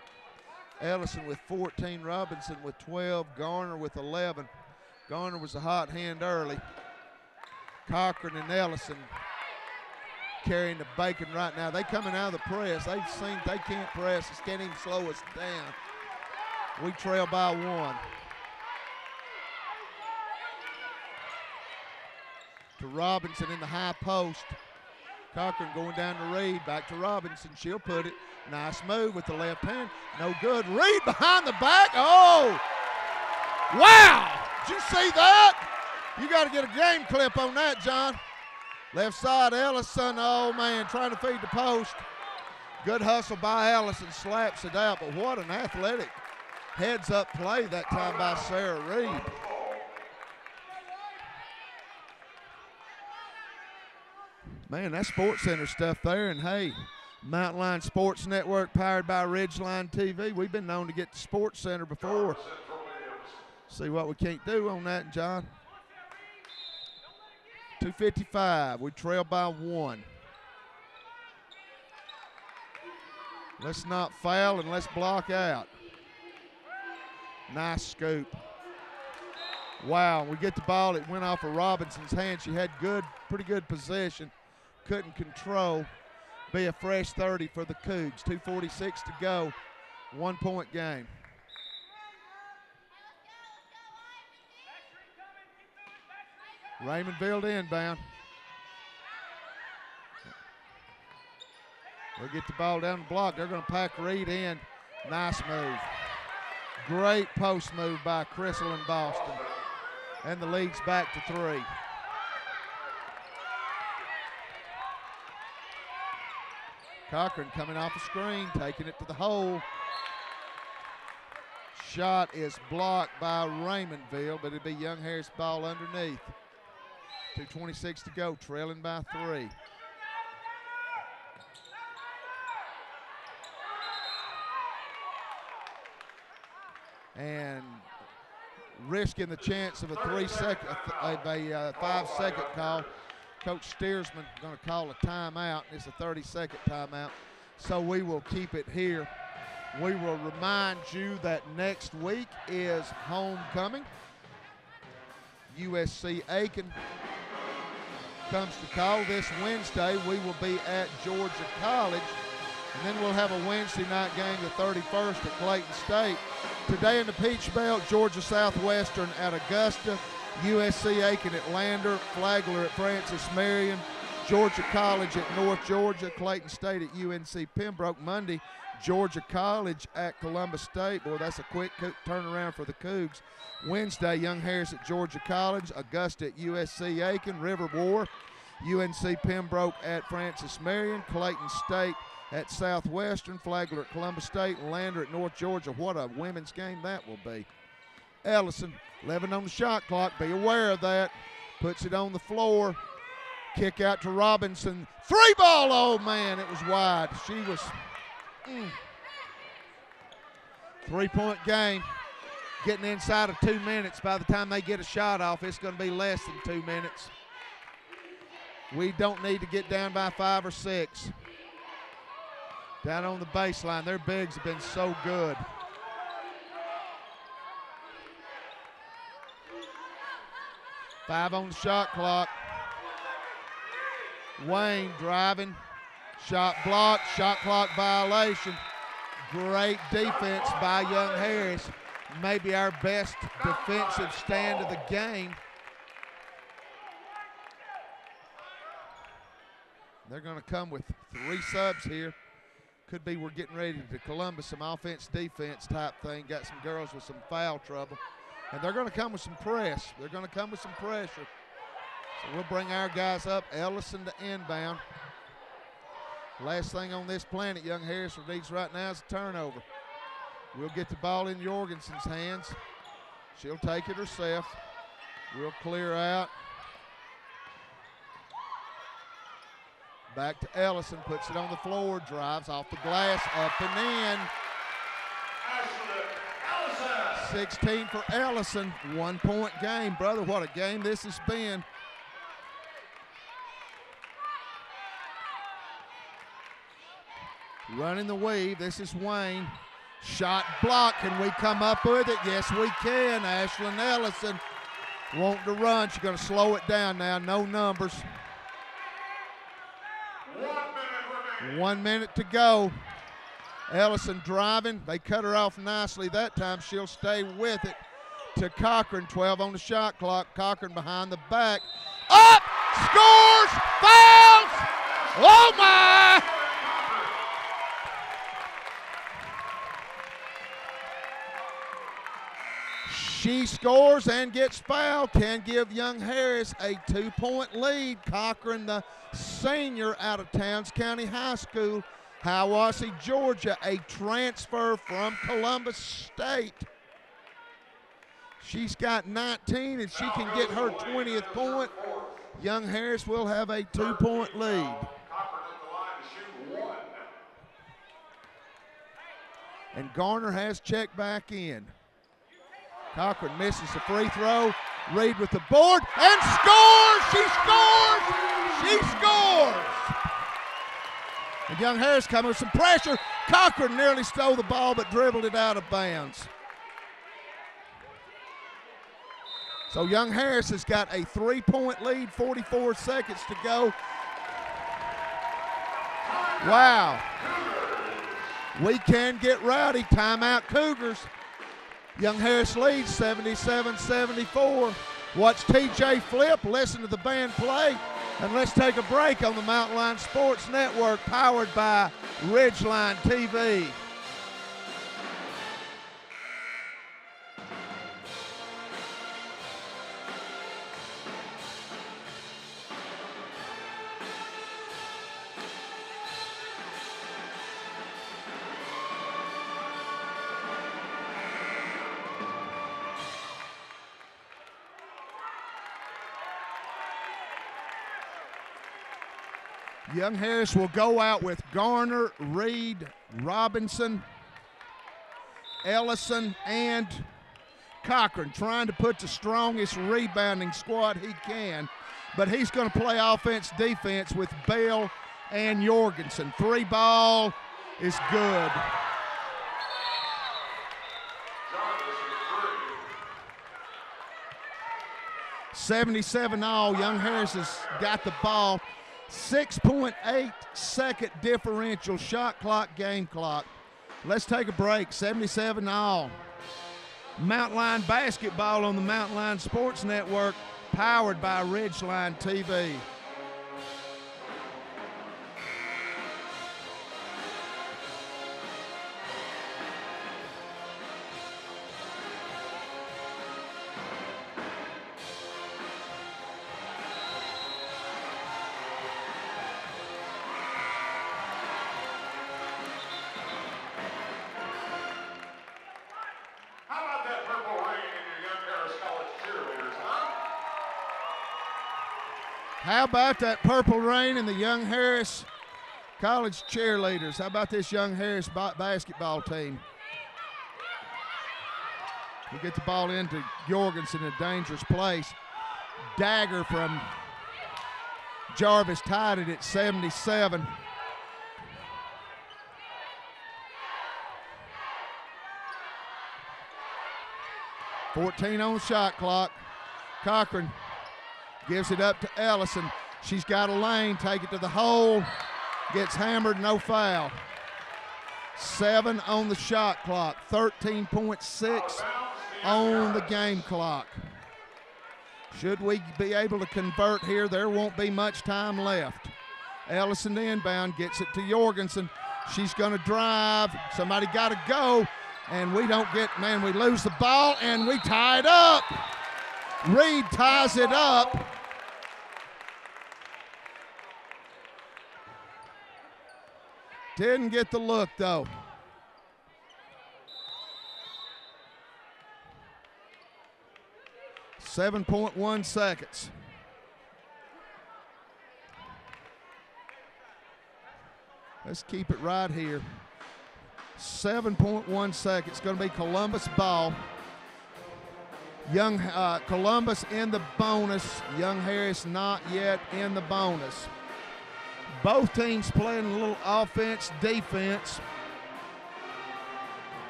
Ellison with 14. Robinson with 12. Garner with 11. Garner was a hot hand early. Cochran and Ellison carrying the bacon right now. They coming out of the press. They've seen they can't press us, can't even slow us down. We trail by 1. To Robinson in the high post. Cochran going down to Reed. Back to Robinson. She'll put it. Nice move with the left hand. No good. Reed behind the back. Oh! Wow! Did you see that? You got to get a game clip on that, John. Left side, Ellison. Oh, man, trying to feed the post. Good hustle by Ellison. Slaps it out, but what an athletic Heads-up play that time by Sarah Reed. Man, that's Sports Center stuff there. And, hey, Mountain Line Sports Network powered by Ridgeline TV. We've been known to get to Sports Center before. See what we can't do on that, John. 2:55. We trail by 1. Let's not foul and let's block out. Nice scoop. Wow, we get the ball. It went off of Robinson's hand. She had pretty good possession. Couldn't control. Be a fresh 30 for the Cougs. 2:46 to go. 1-point game. Raymondville to inbound. They'll get the ball down the block. They're going to pack Reed in. Nice move. Great post move by Crystal and Boston. And the lead's back to 3. Cochran coming off the screen, taking it to the hole. Shot is blocked by Raymondville, but it'll be Young Harris ball underneath. 2:26 to go, trailing by 3. And risking the chance of a 5-second call. Coach Steersman going to call a timeout. It's a 30-second timeout, so we will keep it here. We will remind you that next week is homecoming. USC Aiken comes to call. This Wednesday we will be at Georgia College, and then we'll have a Wednesday night game the 31st at Clayton State. Today in the Peach Belt, Georgia Southwestern at Augusta, USC Aiken at Lander, Flagler at Francis Marion, Georgia College at North Georgia, Clayton State at UNC Pembroke. Monday, Georgia College at Columbus State. Boy, that's a quick turnaround for the Cougs. Wednesday, Young Harris at Georgia College, Augusta at USC Aiken, River War, UNC Pembroke at Francis Marion, Clayton State at Southwestern, Flagler at Columbus State, and Lander at North Georgia. What a women's game that will be. Ellison, 11 on the shot clock. Be aware of that. Puts it on the floor. Kick out to Robinson. 3-ball. Oh, man, it was wide. She was 3-point game. Getting inside of 2 minutes. By the time they get a shot off, it's going to be less than 2 minutes. We don't need to get down by 5 or 6. Down on the baseline, their bigs have been so good. Five on the shot clock. Wayne driving. Shot blocked. Shot clock violation. Great defense by Young Harris. Maybe our best defensive stand of the game. They're going to come with 3 subs here. Could be we're getting ready to Columbus, some offense-defense type thing. Got some girls with some foul trouble. And they're going to come with some press. They're going to come with some pressure. So we'll bring our guys up. Ellison to inbound. Last thing on this planet Young Harris needs right now is a turnover. We'll get the ball in Jorgensen's hands. She'll take it herself. We'll clear out. Back to Ellison, puts it on the floor, drives off the glass, up and in. 16 for Ellison, 1-point game. Brother, what a game this has been. Running the weave, this is Wayne. Shot block, can we come up with it? Yes, we can. Ashlyn Ellison wanting to run. She's going to slow it down now, no numbers. 1 minute to go. Ellison driving. They cut her off nicely that time. She'll stay with it to Cochran. 12 on the shot clock. Cochran behind the back. Up! Scores! Fouls! Oh, my! She scores and gets fouled. Can give Young Harris a 2-point lead. Cochran, the senior out of Towns County High School, Hiawassee, Georgia, a transfer from Columbus State. She's got 19, and she can get her 20th point. Young Harris will have a 2-point lead. And Garner has checked back in. Cochran misses the free throw. Reed with the board and scores! She scores! She scores! And Young Harris coming with some pressure. Cochran nearly stole the ball but dribbled it out of bounds. So Young Harris has got a 3-point lead, 44 seconds to go. Wow. We can get rowdy. Timeout Cougars. Young Harris leads 77-74. Watch TJ flip, listen to the band play, and let's take a break on the Mountain Line Sports Network, powered by Ridgeline TV. Young Harris will go out with Garner, Reed, Robinson, Ellison, and Cochran, trying to put the strongest rebounding squad he can. But he's going to play offense-defense with Bell and Jorgensen. 3-ball is good. $77-all. Young Harris has got the ball. 6.8 second differential, shot clock, game clock. Let's take a break. 77-all. Mountain Line basketball on the Mountain Line Sports Network, powered by Ridgeline TV. How about that purple rain in the Young Harris College cheerleaders? How about this Young Harris basketball team? We get the ball into Jorgensen in a dangerous place. Dagger from Jarvis tied it at 77. $14 on the shot clock. Cochran gives it up to Ellison. She's got a lane, take it to the hole. Gets hammered, no foul. 7 on the shot clock, 13.6 on the game clock. Should we be able to convert here, there won't be much time left. Ellison inbound, gets it to Jorgensen. She's going to drive. Somebody got to go. And we don't get, man, we lose the ball, and we tie it up. Reed ties it up. Didn't get the look, though. .1 seconds. Let's keep it right here. 7.1 seconds. Going to be Columbus ball. Young Columbus in the bonus. Young Harris not yet in the bonus. Both teams playing a little offense, defense.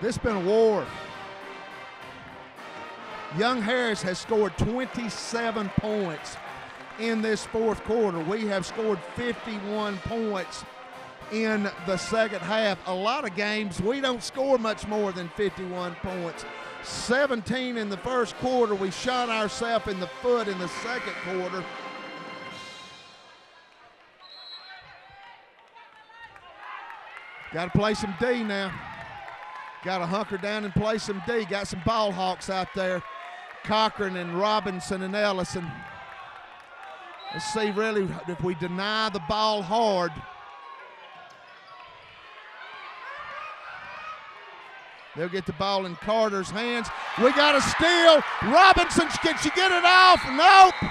This has been a war. Young Harris has scored 27 points in this fourth quarter. We have scored 51 points in the second half. A lot of games, we don't score much more than 51 points. 17 in the first quarter. We shot ourselves in the foot in the second quarter. Got to play some D now. Got to hunker down and play some D. Got some ball hawks out there. Cochran and Robinson and Ellison. Let's see really if we deny the ball hard. They'll get the ball in Carter's hands. We got a steal. Robinson, can she get it off? Nope.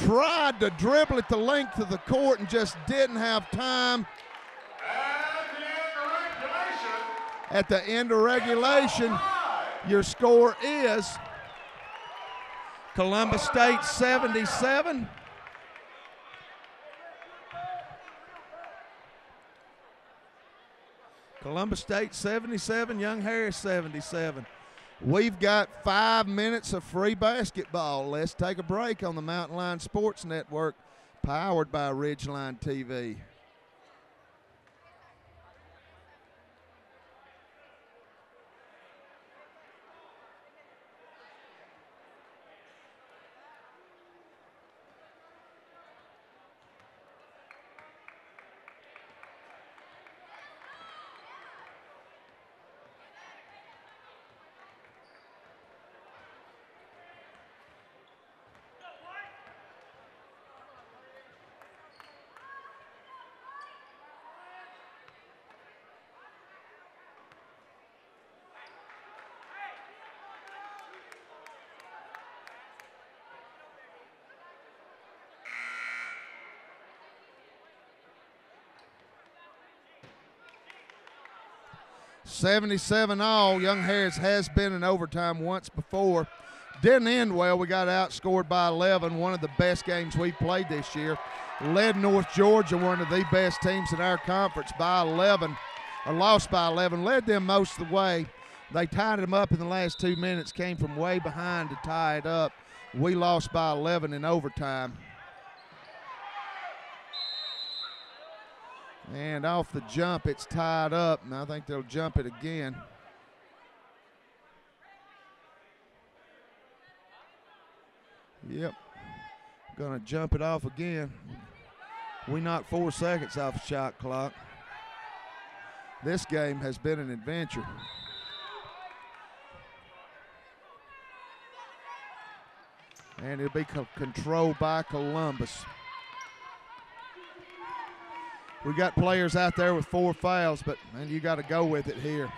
Tried to dribble it the length of the court and just didn't have time. At the end of regulation, your score is Columbus State 77. Columbus State 77, Young Harris 77. We've got 5 minutes of free basketball. Let's take a break on the Mountain Line Sports Network, powered by Ridgeline TV. $77 all. Young Harris has been in overtime once before. Didn't end well. We got outscored by 11, one of the best games we played this year. Led North Georgia, one of the best teams in our conference, by 11, or lost by 11. Led them most of the way. They tied them up in the last 2 minutes, came from way behind to tie it up. We lost by 11 in overtime. And off the jump, it's tied up, and I think they'll jump it again. Yep, gonna jump it off again. We knocked 4 seconds off the shot clock. This game has been an adventure. And it'll be controlled by Columbus. We got players out there with 4 fouls, but man, you got to go with it here.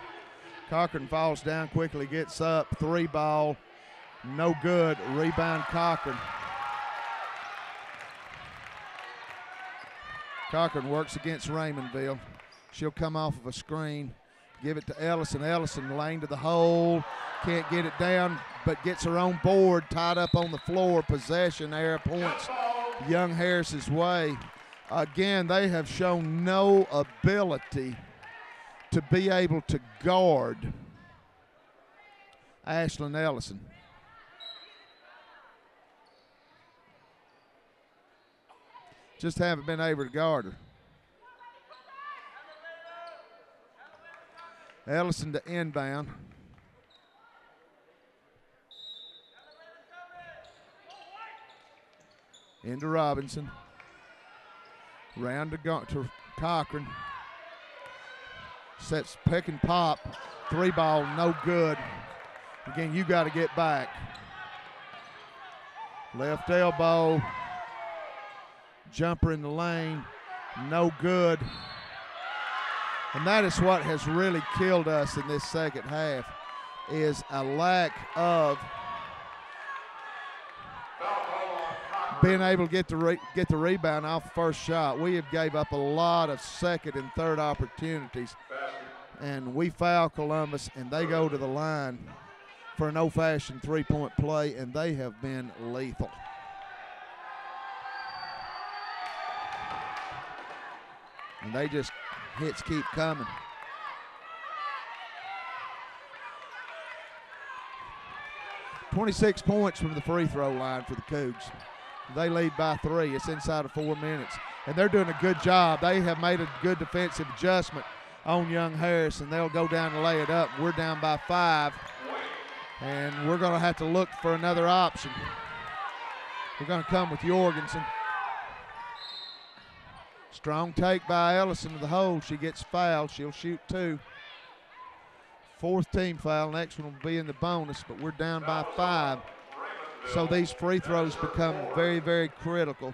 Cochran falls down, quickly gets up, 3 ball, no good. Rebound Cochran. Cochran works against Raymondville. She'll come off of a screen, give it to Ellison. Ellison lane to the hole, can't get it down, but gets her own board, tied up on the floor. Possession, air points Young Harris's way. Again, they have shown no ability to be able to guard Ashlyn Ellison. Just haven't been able to guard her. Ellison to inbound. Into Robinson. Round to Cochran. Sets pick and pop. 3 ball, no good. Again, you got to get back. Left elbow. Jumper in the lane, no good. And that is what has really killed us in this second half, is a lack of being able to get the rebound off the first shot. We have gave up a lot of second and third opportunities, and we foul Columbus, and they go to the line for an old-fashioned 3-point play, and they have been lethal. And they just, hits keep coming. .26 points from the free throw line for the Cougs. They lead by 3. It's inside of 4 minutes. And they're doing a good job. They have made a good defensive adjustment on Young Harris, and they'll go down and lay it up. We're down by 5. And we're going to have to look for another option. We're going to come with Jorgensen. Strong take by Ellison to the hole. She gets fouled. She'll shoot 2. 4th team foul. Next one will be in the bonus, but we're down by 5. So these free throws become very, very critical.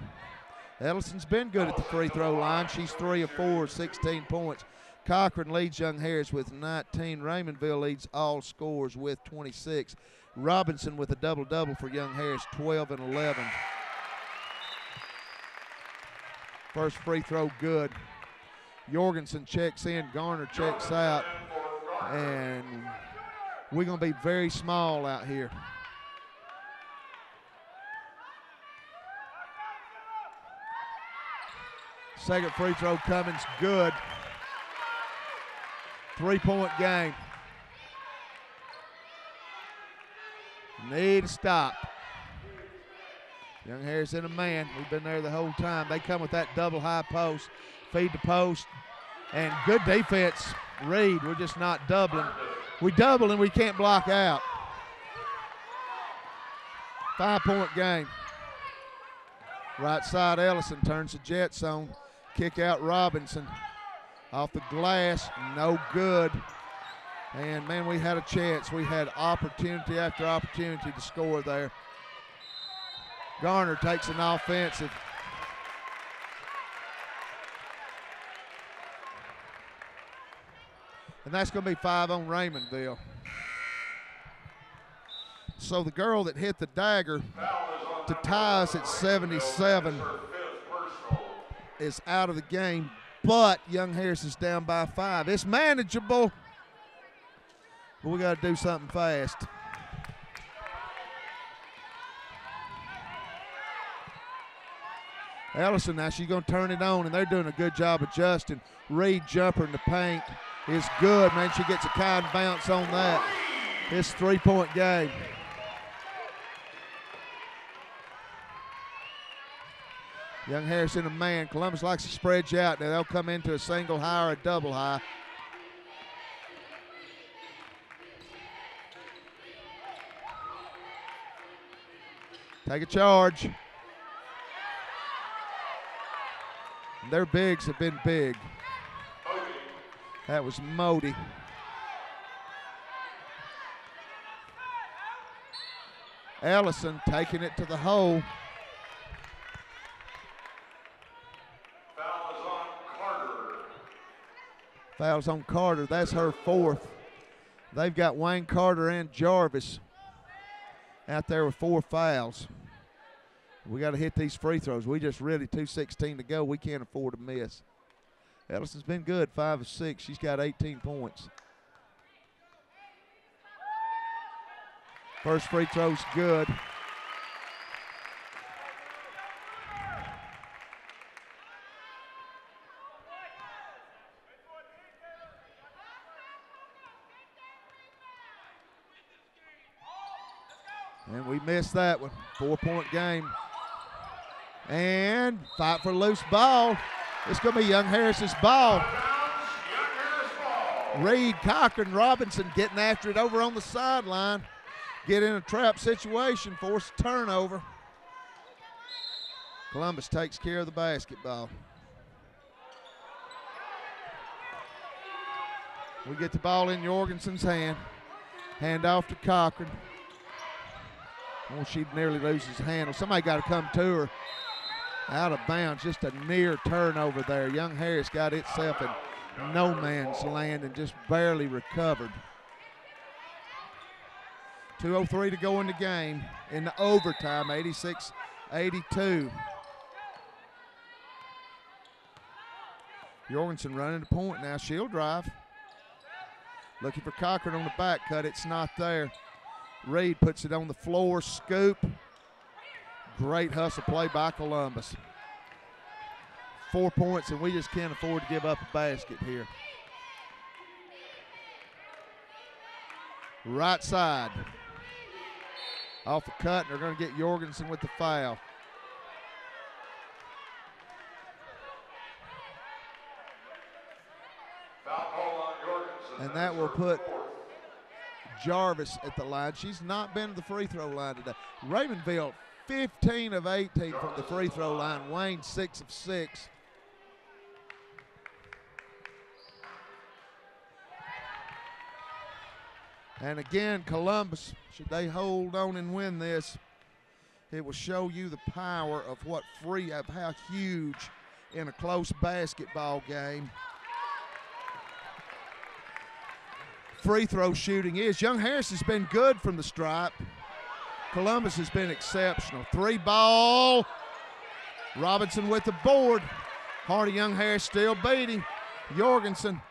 Ellison's been good at the free throw line. She's 3 of 4, 16 points. Cochran leads Young Harris with 19. Raymondville leads all scores with 26. Robinson with a double-double for Young Harris, 12 and 11. First free throw good. Jorgensen checks in, Garner checks out, and we're going to be very small out here. Second free throw coming's good. 3-point game. Need to stop. Young Harris in a man. We've been there the whole time. They come with that double high post, feed the post, and good defense. Reed, we're just not doubling. We double and we can't block out. 5-point game. Right side, Ellison turns the Jets on. Kick out Robinson. Off the glass, no good. And, man, we had a chance. We had opportunity after opportunity to score there. Garner takes an offensive. And that's going to be 5 on Raymondville. So the girl that hit the dagger to tie us at 77 is out of the game, but Young Harris is down by 5. It's manageable, but we got to do something fast. Ellison now, she's going to turn it on, and they're doing a good job adjusting. Reed jumper in the paint is good, man. She gets a kind bounce on that. It's a 3-point game. Young Harris in a man. Columbus likes to spread you out. Now they'll come into a single high or a double high. Take a charge. Their bigs have been big. That was Modi. Ellison taking it to the hole. Fouls on Carter. That's her 4th. They've got Wayne Carter and Jarvis out there with 4 fouls. We got to hit these free throws. We just really 2:16 to go. We can't afford to miss. Ellison's been good, 5 of 6. She's got 18 points. First free throw's good. And we missed that one. 4-point game. And fight for loose ball. It's going to be Young Harris's ball. Reed, Cochran, Robinson getting after it over on the sideline. Get in a trap situation, force a turnover. Columbus takes care of the basketball. We get the ball in Jorgensen's hand. Hand off to Cochran. Oh, she nearly loses handle. Somebody got to come to her. Out of bounds, just a near turnover there. Young Harris got itself in no man's land and just barely recovered. 2:03 to go in the game in the overtime, 86-82. Jorgensen running the point now. She'll drive. Looking for Cochran on the back cut. It's not there. Reed puts it on the floor, scoop. Great hustle play by Columbus. 4 points, and we just can't afford to give up a basket here. Right side. Off the cut, and they're going to get Jorgensen with the foul. And that will put Jarvis at the line. She's not been to the free throw line today. Raymondville, 15 of 18 from the free throw line. Wayne, 6 of 6. And again, Columbus, should they hold on and win this, it will show you the power of how huge in a close basketball game free throw shooting is. Young Harris has been good from the stripe. Columbus has been exceptional. 3 ball. Robinson with the board. Hardy Young Harris still beating. Jorgensen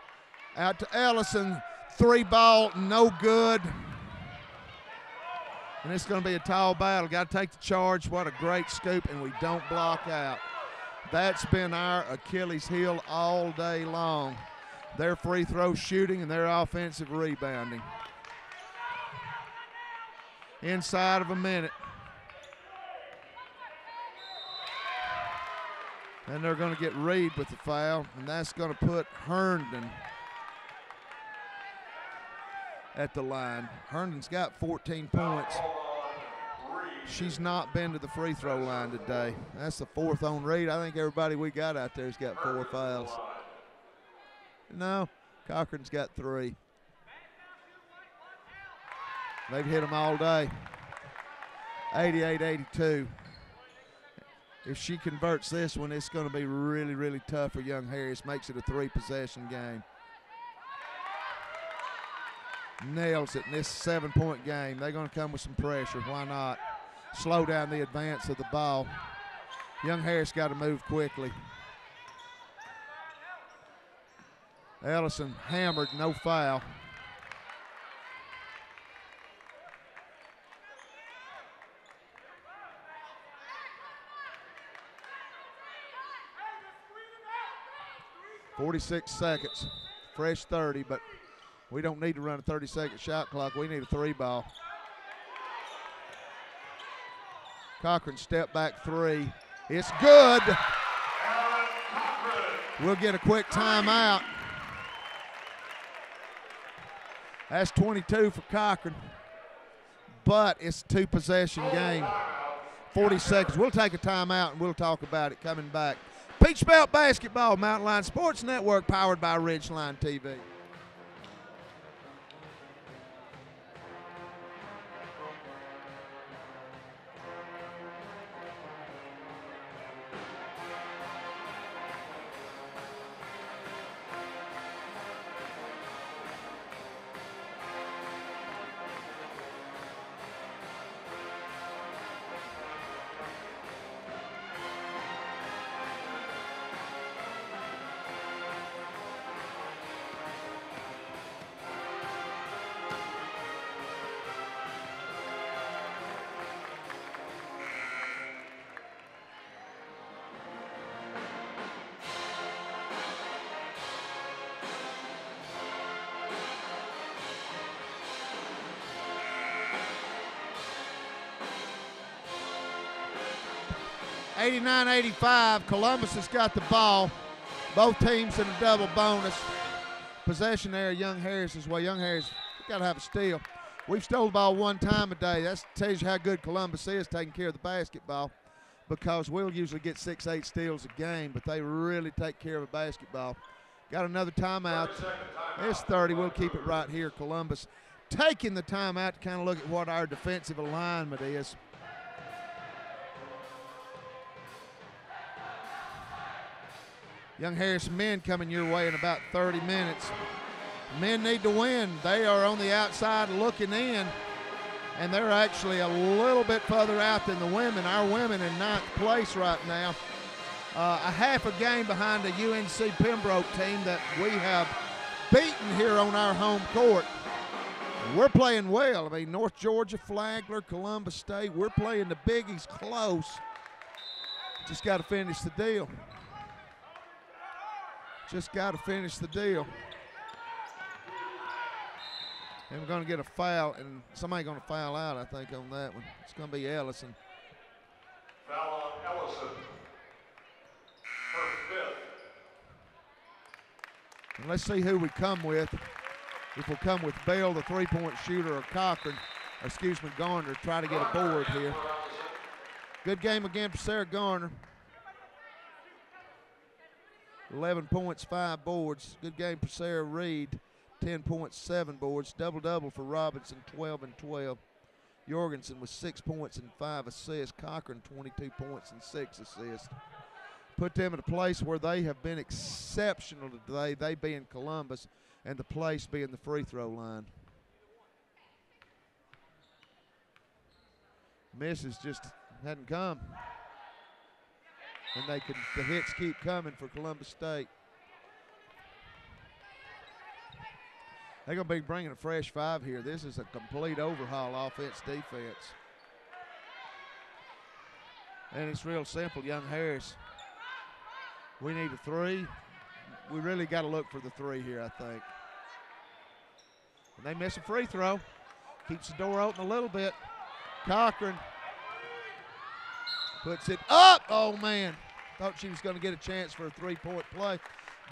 out to Ellison. 3 ball, no good. And it's going to be a tall battle. Got to take the charge. What a great scoop, and we don't block out. That's been our Achilles heel all day long. Their free throw shooting and their offensive rebounding. Inside of a minute. And they're going to get Reed with the foul, and that's going to put Herndon at the line. Herndon's got 14 points. She's not been to the free throw line today. That's the 4th on Reed. I think everybody we got out there has got 4 fouls. No, Cochran's got 3. They've hit them all day. 88-82. If she converts this one, it's going to be really, really tough for Young Harris. Makes it a 3-possession game. Nails it in this 7-point game. They're going to come with some pressure. Why not? Slow down the advance of the ball. Young Harris got to move quickly. Ellison hammered, no foul. .46 seconds, fresh 30, but we don't need to run a 30-second shot clock. We need a 3 ball. Cochran step back 3. It's good. We'll get a quick timeout. That's 22 for Cochran, but it's a 2-possession game. 40 seconds. We'll take a timeout and we'll talk about it coming back. Peach Belt Basketball, Mountain Line Sports Network, powered by Ridgeline TV. .89-85, Columbus has got the ball. Both teams in a double bonus. Possession there, Young Harris as well. Young Harris got to have a steal. We've stole the ball 1 time a day. That tells you how good Columbus is taking care of the basketball, because we'll usually get 6-8 steals a game, but they really take care of a basketball. Got another timeout. It's 30. We'll keep it right here. Columbus taking the timeout to kind of look at what our defensive alignment is. Young Harris men coming your way in about 30 minutes. Men need to win. They are on the outside looking in, and they're actually a little bit further out than the women. Our women in 9th place right now. A half a game behind the UNC Pembroke team that we have beaten here on our home court. We're playing well. I mean, North Georgia, Flagler, Columbus State, we're playing the biggies close. Just got to finish the deal. Just got to finish the deal. And we're going to get a foul, and somebody's going to foul out, I think, on that one. It's going to be Ellison. Foul on Ellison. Her 5th. And let's see who we come with. If we'll come with Bell, the 3-point shooter, or Cochran, or excuse me, Garner, try to get a board here. Good game again for Sarah Garner. 11 points, 5 boards. Good game for Sarah Reed. 10 points, 7 boards. Double-double for Robinson, 12 and 12. Jorgensen with 6 points and 5 assists. Cochran, 22 points and 6 assists. Put them in a place where they have been exceptional today, they being Columbus. and the place being the free throw line. Misses just hadn't come. And the hits keep coming for Columbus State. They're going to be bringing a fresh 5 here. This is a complete overhaul offense, defense. And it's real simple. Young Harris, we need a 3. We really got to look for the 3 here, I think. And they miss a free throw. Keeps the door open a little bit. Cochran puts it up. Oh, man. Thought she was going to get a chance for a 3-point play.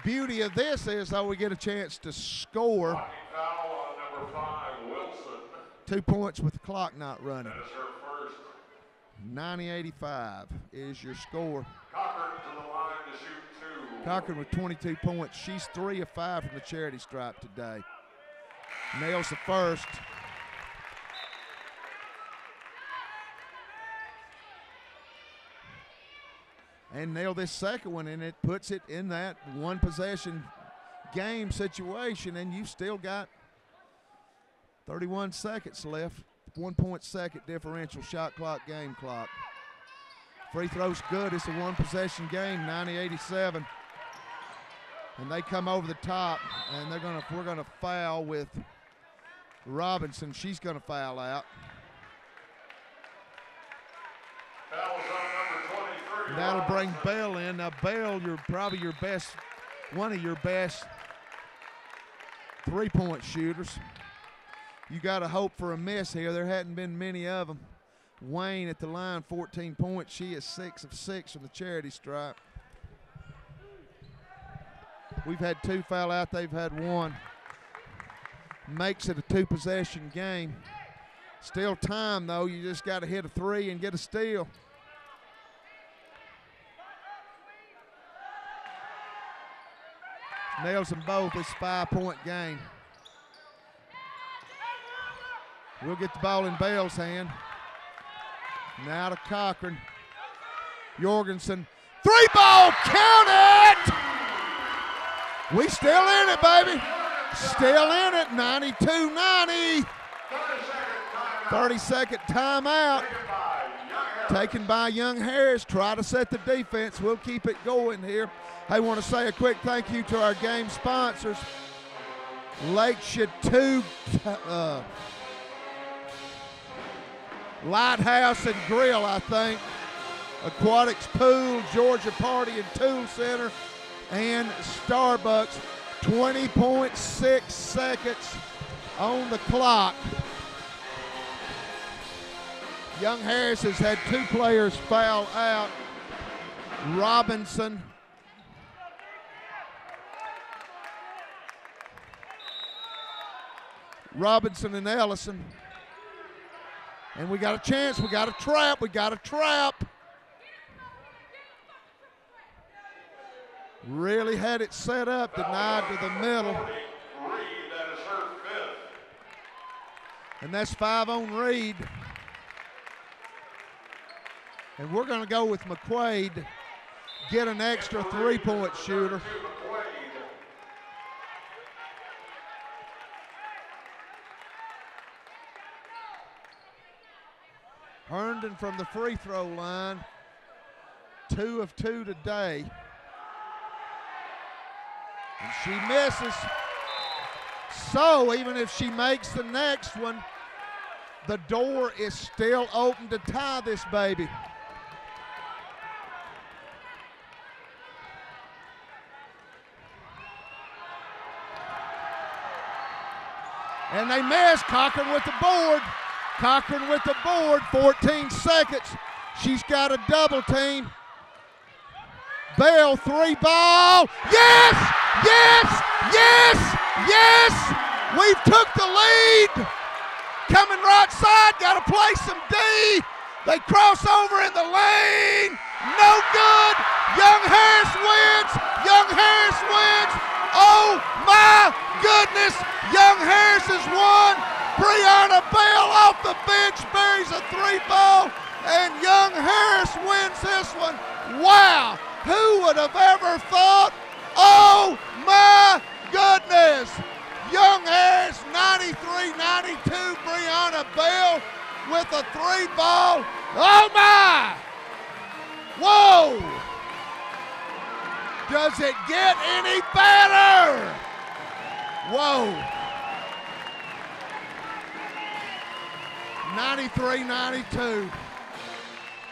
Beauty of this is, though, we get a chance to score. Foul on number 5, Wilson. 2 points with the clock not running. That is her first. 90-85 is your score. Cochran to the line to shoot 2. Cochran with 22 points. She's 3 of 5 from the charity stripe today. Nails the first. And nail this second one, and it puts it in that one possession game situation, and you've still got 31 seconds left. 1.2 differential, shot clock, game clock. Free throw's good. It's a one possession game, 90-87. And they come over the top, and we're gonna foul with Robinson. She's gonna foul out. Foul's on number 23. That'll bring Bell in. Now Bell, you're probably one of your best 3-point shooters. You got to hope for a miss here. There hadn't been many of them. Wayne at the line, 14 points. She is 6 of 6 from the charity stripe. We've had 2 foul out. They've had 1. Makes it a 2-possession game. Still time, though. You just got to hit a 3 and get a steal. Nails them both. It's a 5-point game. We'll get the ball in Bell's hand. Now to Cochran. Jorgensen. 3-ball, count it! We still in it, baby. Still in it, 92-90. 30-second timeout. Taken by Young Harris. Try to set the defense. We'll keep it going here. I want to say a quick thank you to our game sponsors. Lakeshore 2 Lighthouse and Grill, I think. Aquatics Pool, Georgia Party and Tool Center, and Starbucks. 20.6 seconds on the clock. Young Harris has had 2 players foul out. Robinson. Robinson and Ellison. And we got a chance, we got a trap, we got a trap. Really had it set up, denied to the middle. And that's 5 on Reed. And we're gonna go with McQuaid, get an extra 3-point shooter. Herndon from the free throw line, 2 of 2 today. And she misses. So even if she makes the next one, the door is still open to tie this baby. And they miss. Cochran with the board. Cochran with the board, 14 seconds. She's got a double team. Bell, 3-ball. Yes! Yes! Yes! Yes! We've took the lead. Coming right side, got to play some D. They cross over in the lane. No good. Young Harris wins. Young Harris wins. Oh my goodness. Young Harris has won. Brianna Bell off the bench buries a 3-ball, and Young Harris wins this one. Wow, who would have ever thought? Oh my goodness. Young Harris, 93-92. Brianna Bell with a 3-ball. Oh my! Whoa! Does it get any better? Whoa. 93-92.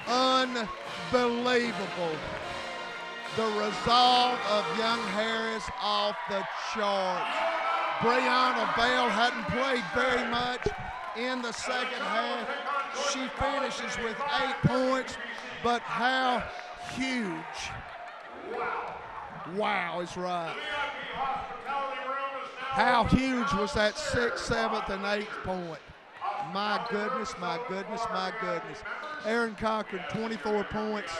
Unbelievable. The resolve of young Harris off the charts. Brianna Bell hadn't played very much in the second half. She finishes with 8 points, but how huge. Wow is right. How huge was that 6th, 7th, and 8th point? My goodness, my goodness, my goodness. Aaron Cochran, 24 points,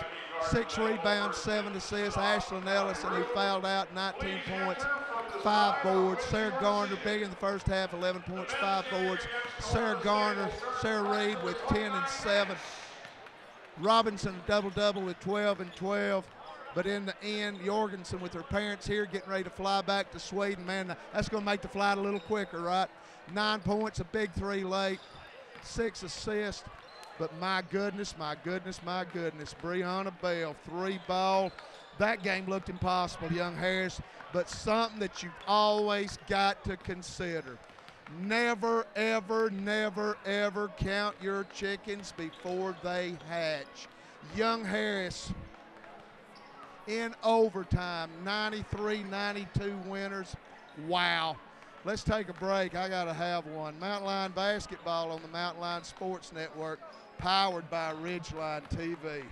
6 rebounds, 7 assists. Ashlyn Ellison, who fouled out, 19 points, 5 boards. Sarah Garner, big in the first half, 11 points, 5 boards. Sarah Reed with 10 and 7. Robinson, double-double with 12 and 12. But in the end, Jorgensen with her parents here getting ready to fly back to Sweden. Man, that's going to make the flight a little quicker, right? 9 points, a big 3 late, 6 assists. But my goodness, my goodness, my goodness. Brianna Bell, 3-ball. That game looked impossible, young Harris, but something that you've always got to consider. Never, ever, never, ever count your chickens before they hatch. Young Harris in overtime, 93-92 winners. Wow. Let's take a break. I got to have one. Mountain Lion basketball on the Mountain Lion Sports Network, powered by Ridgeline TV.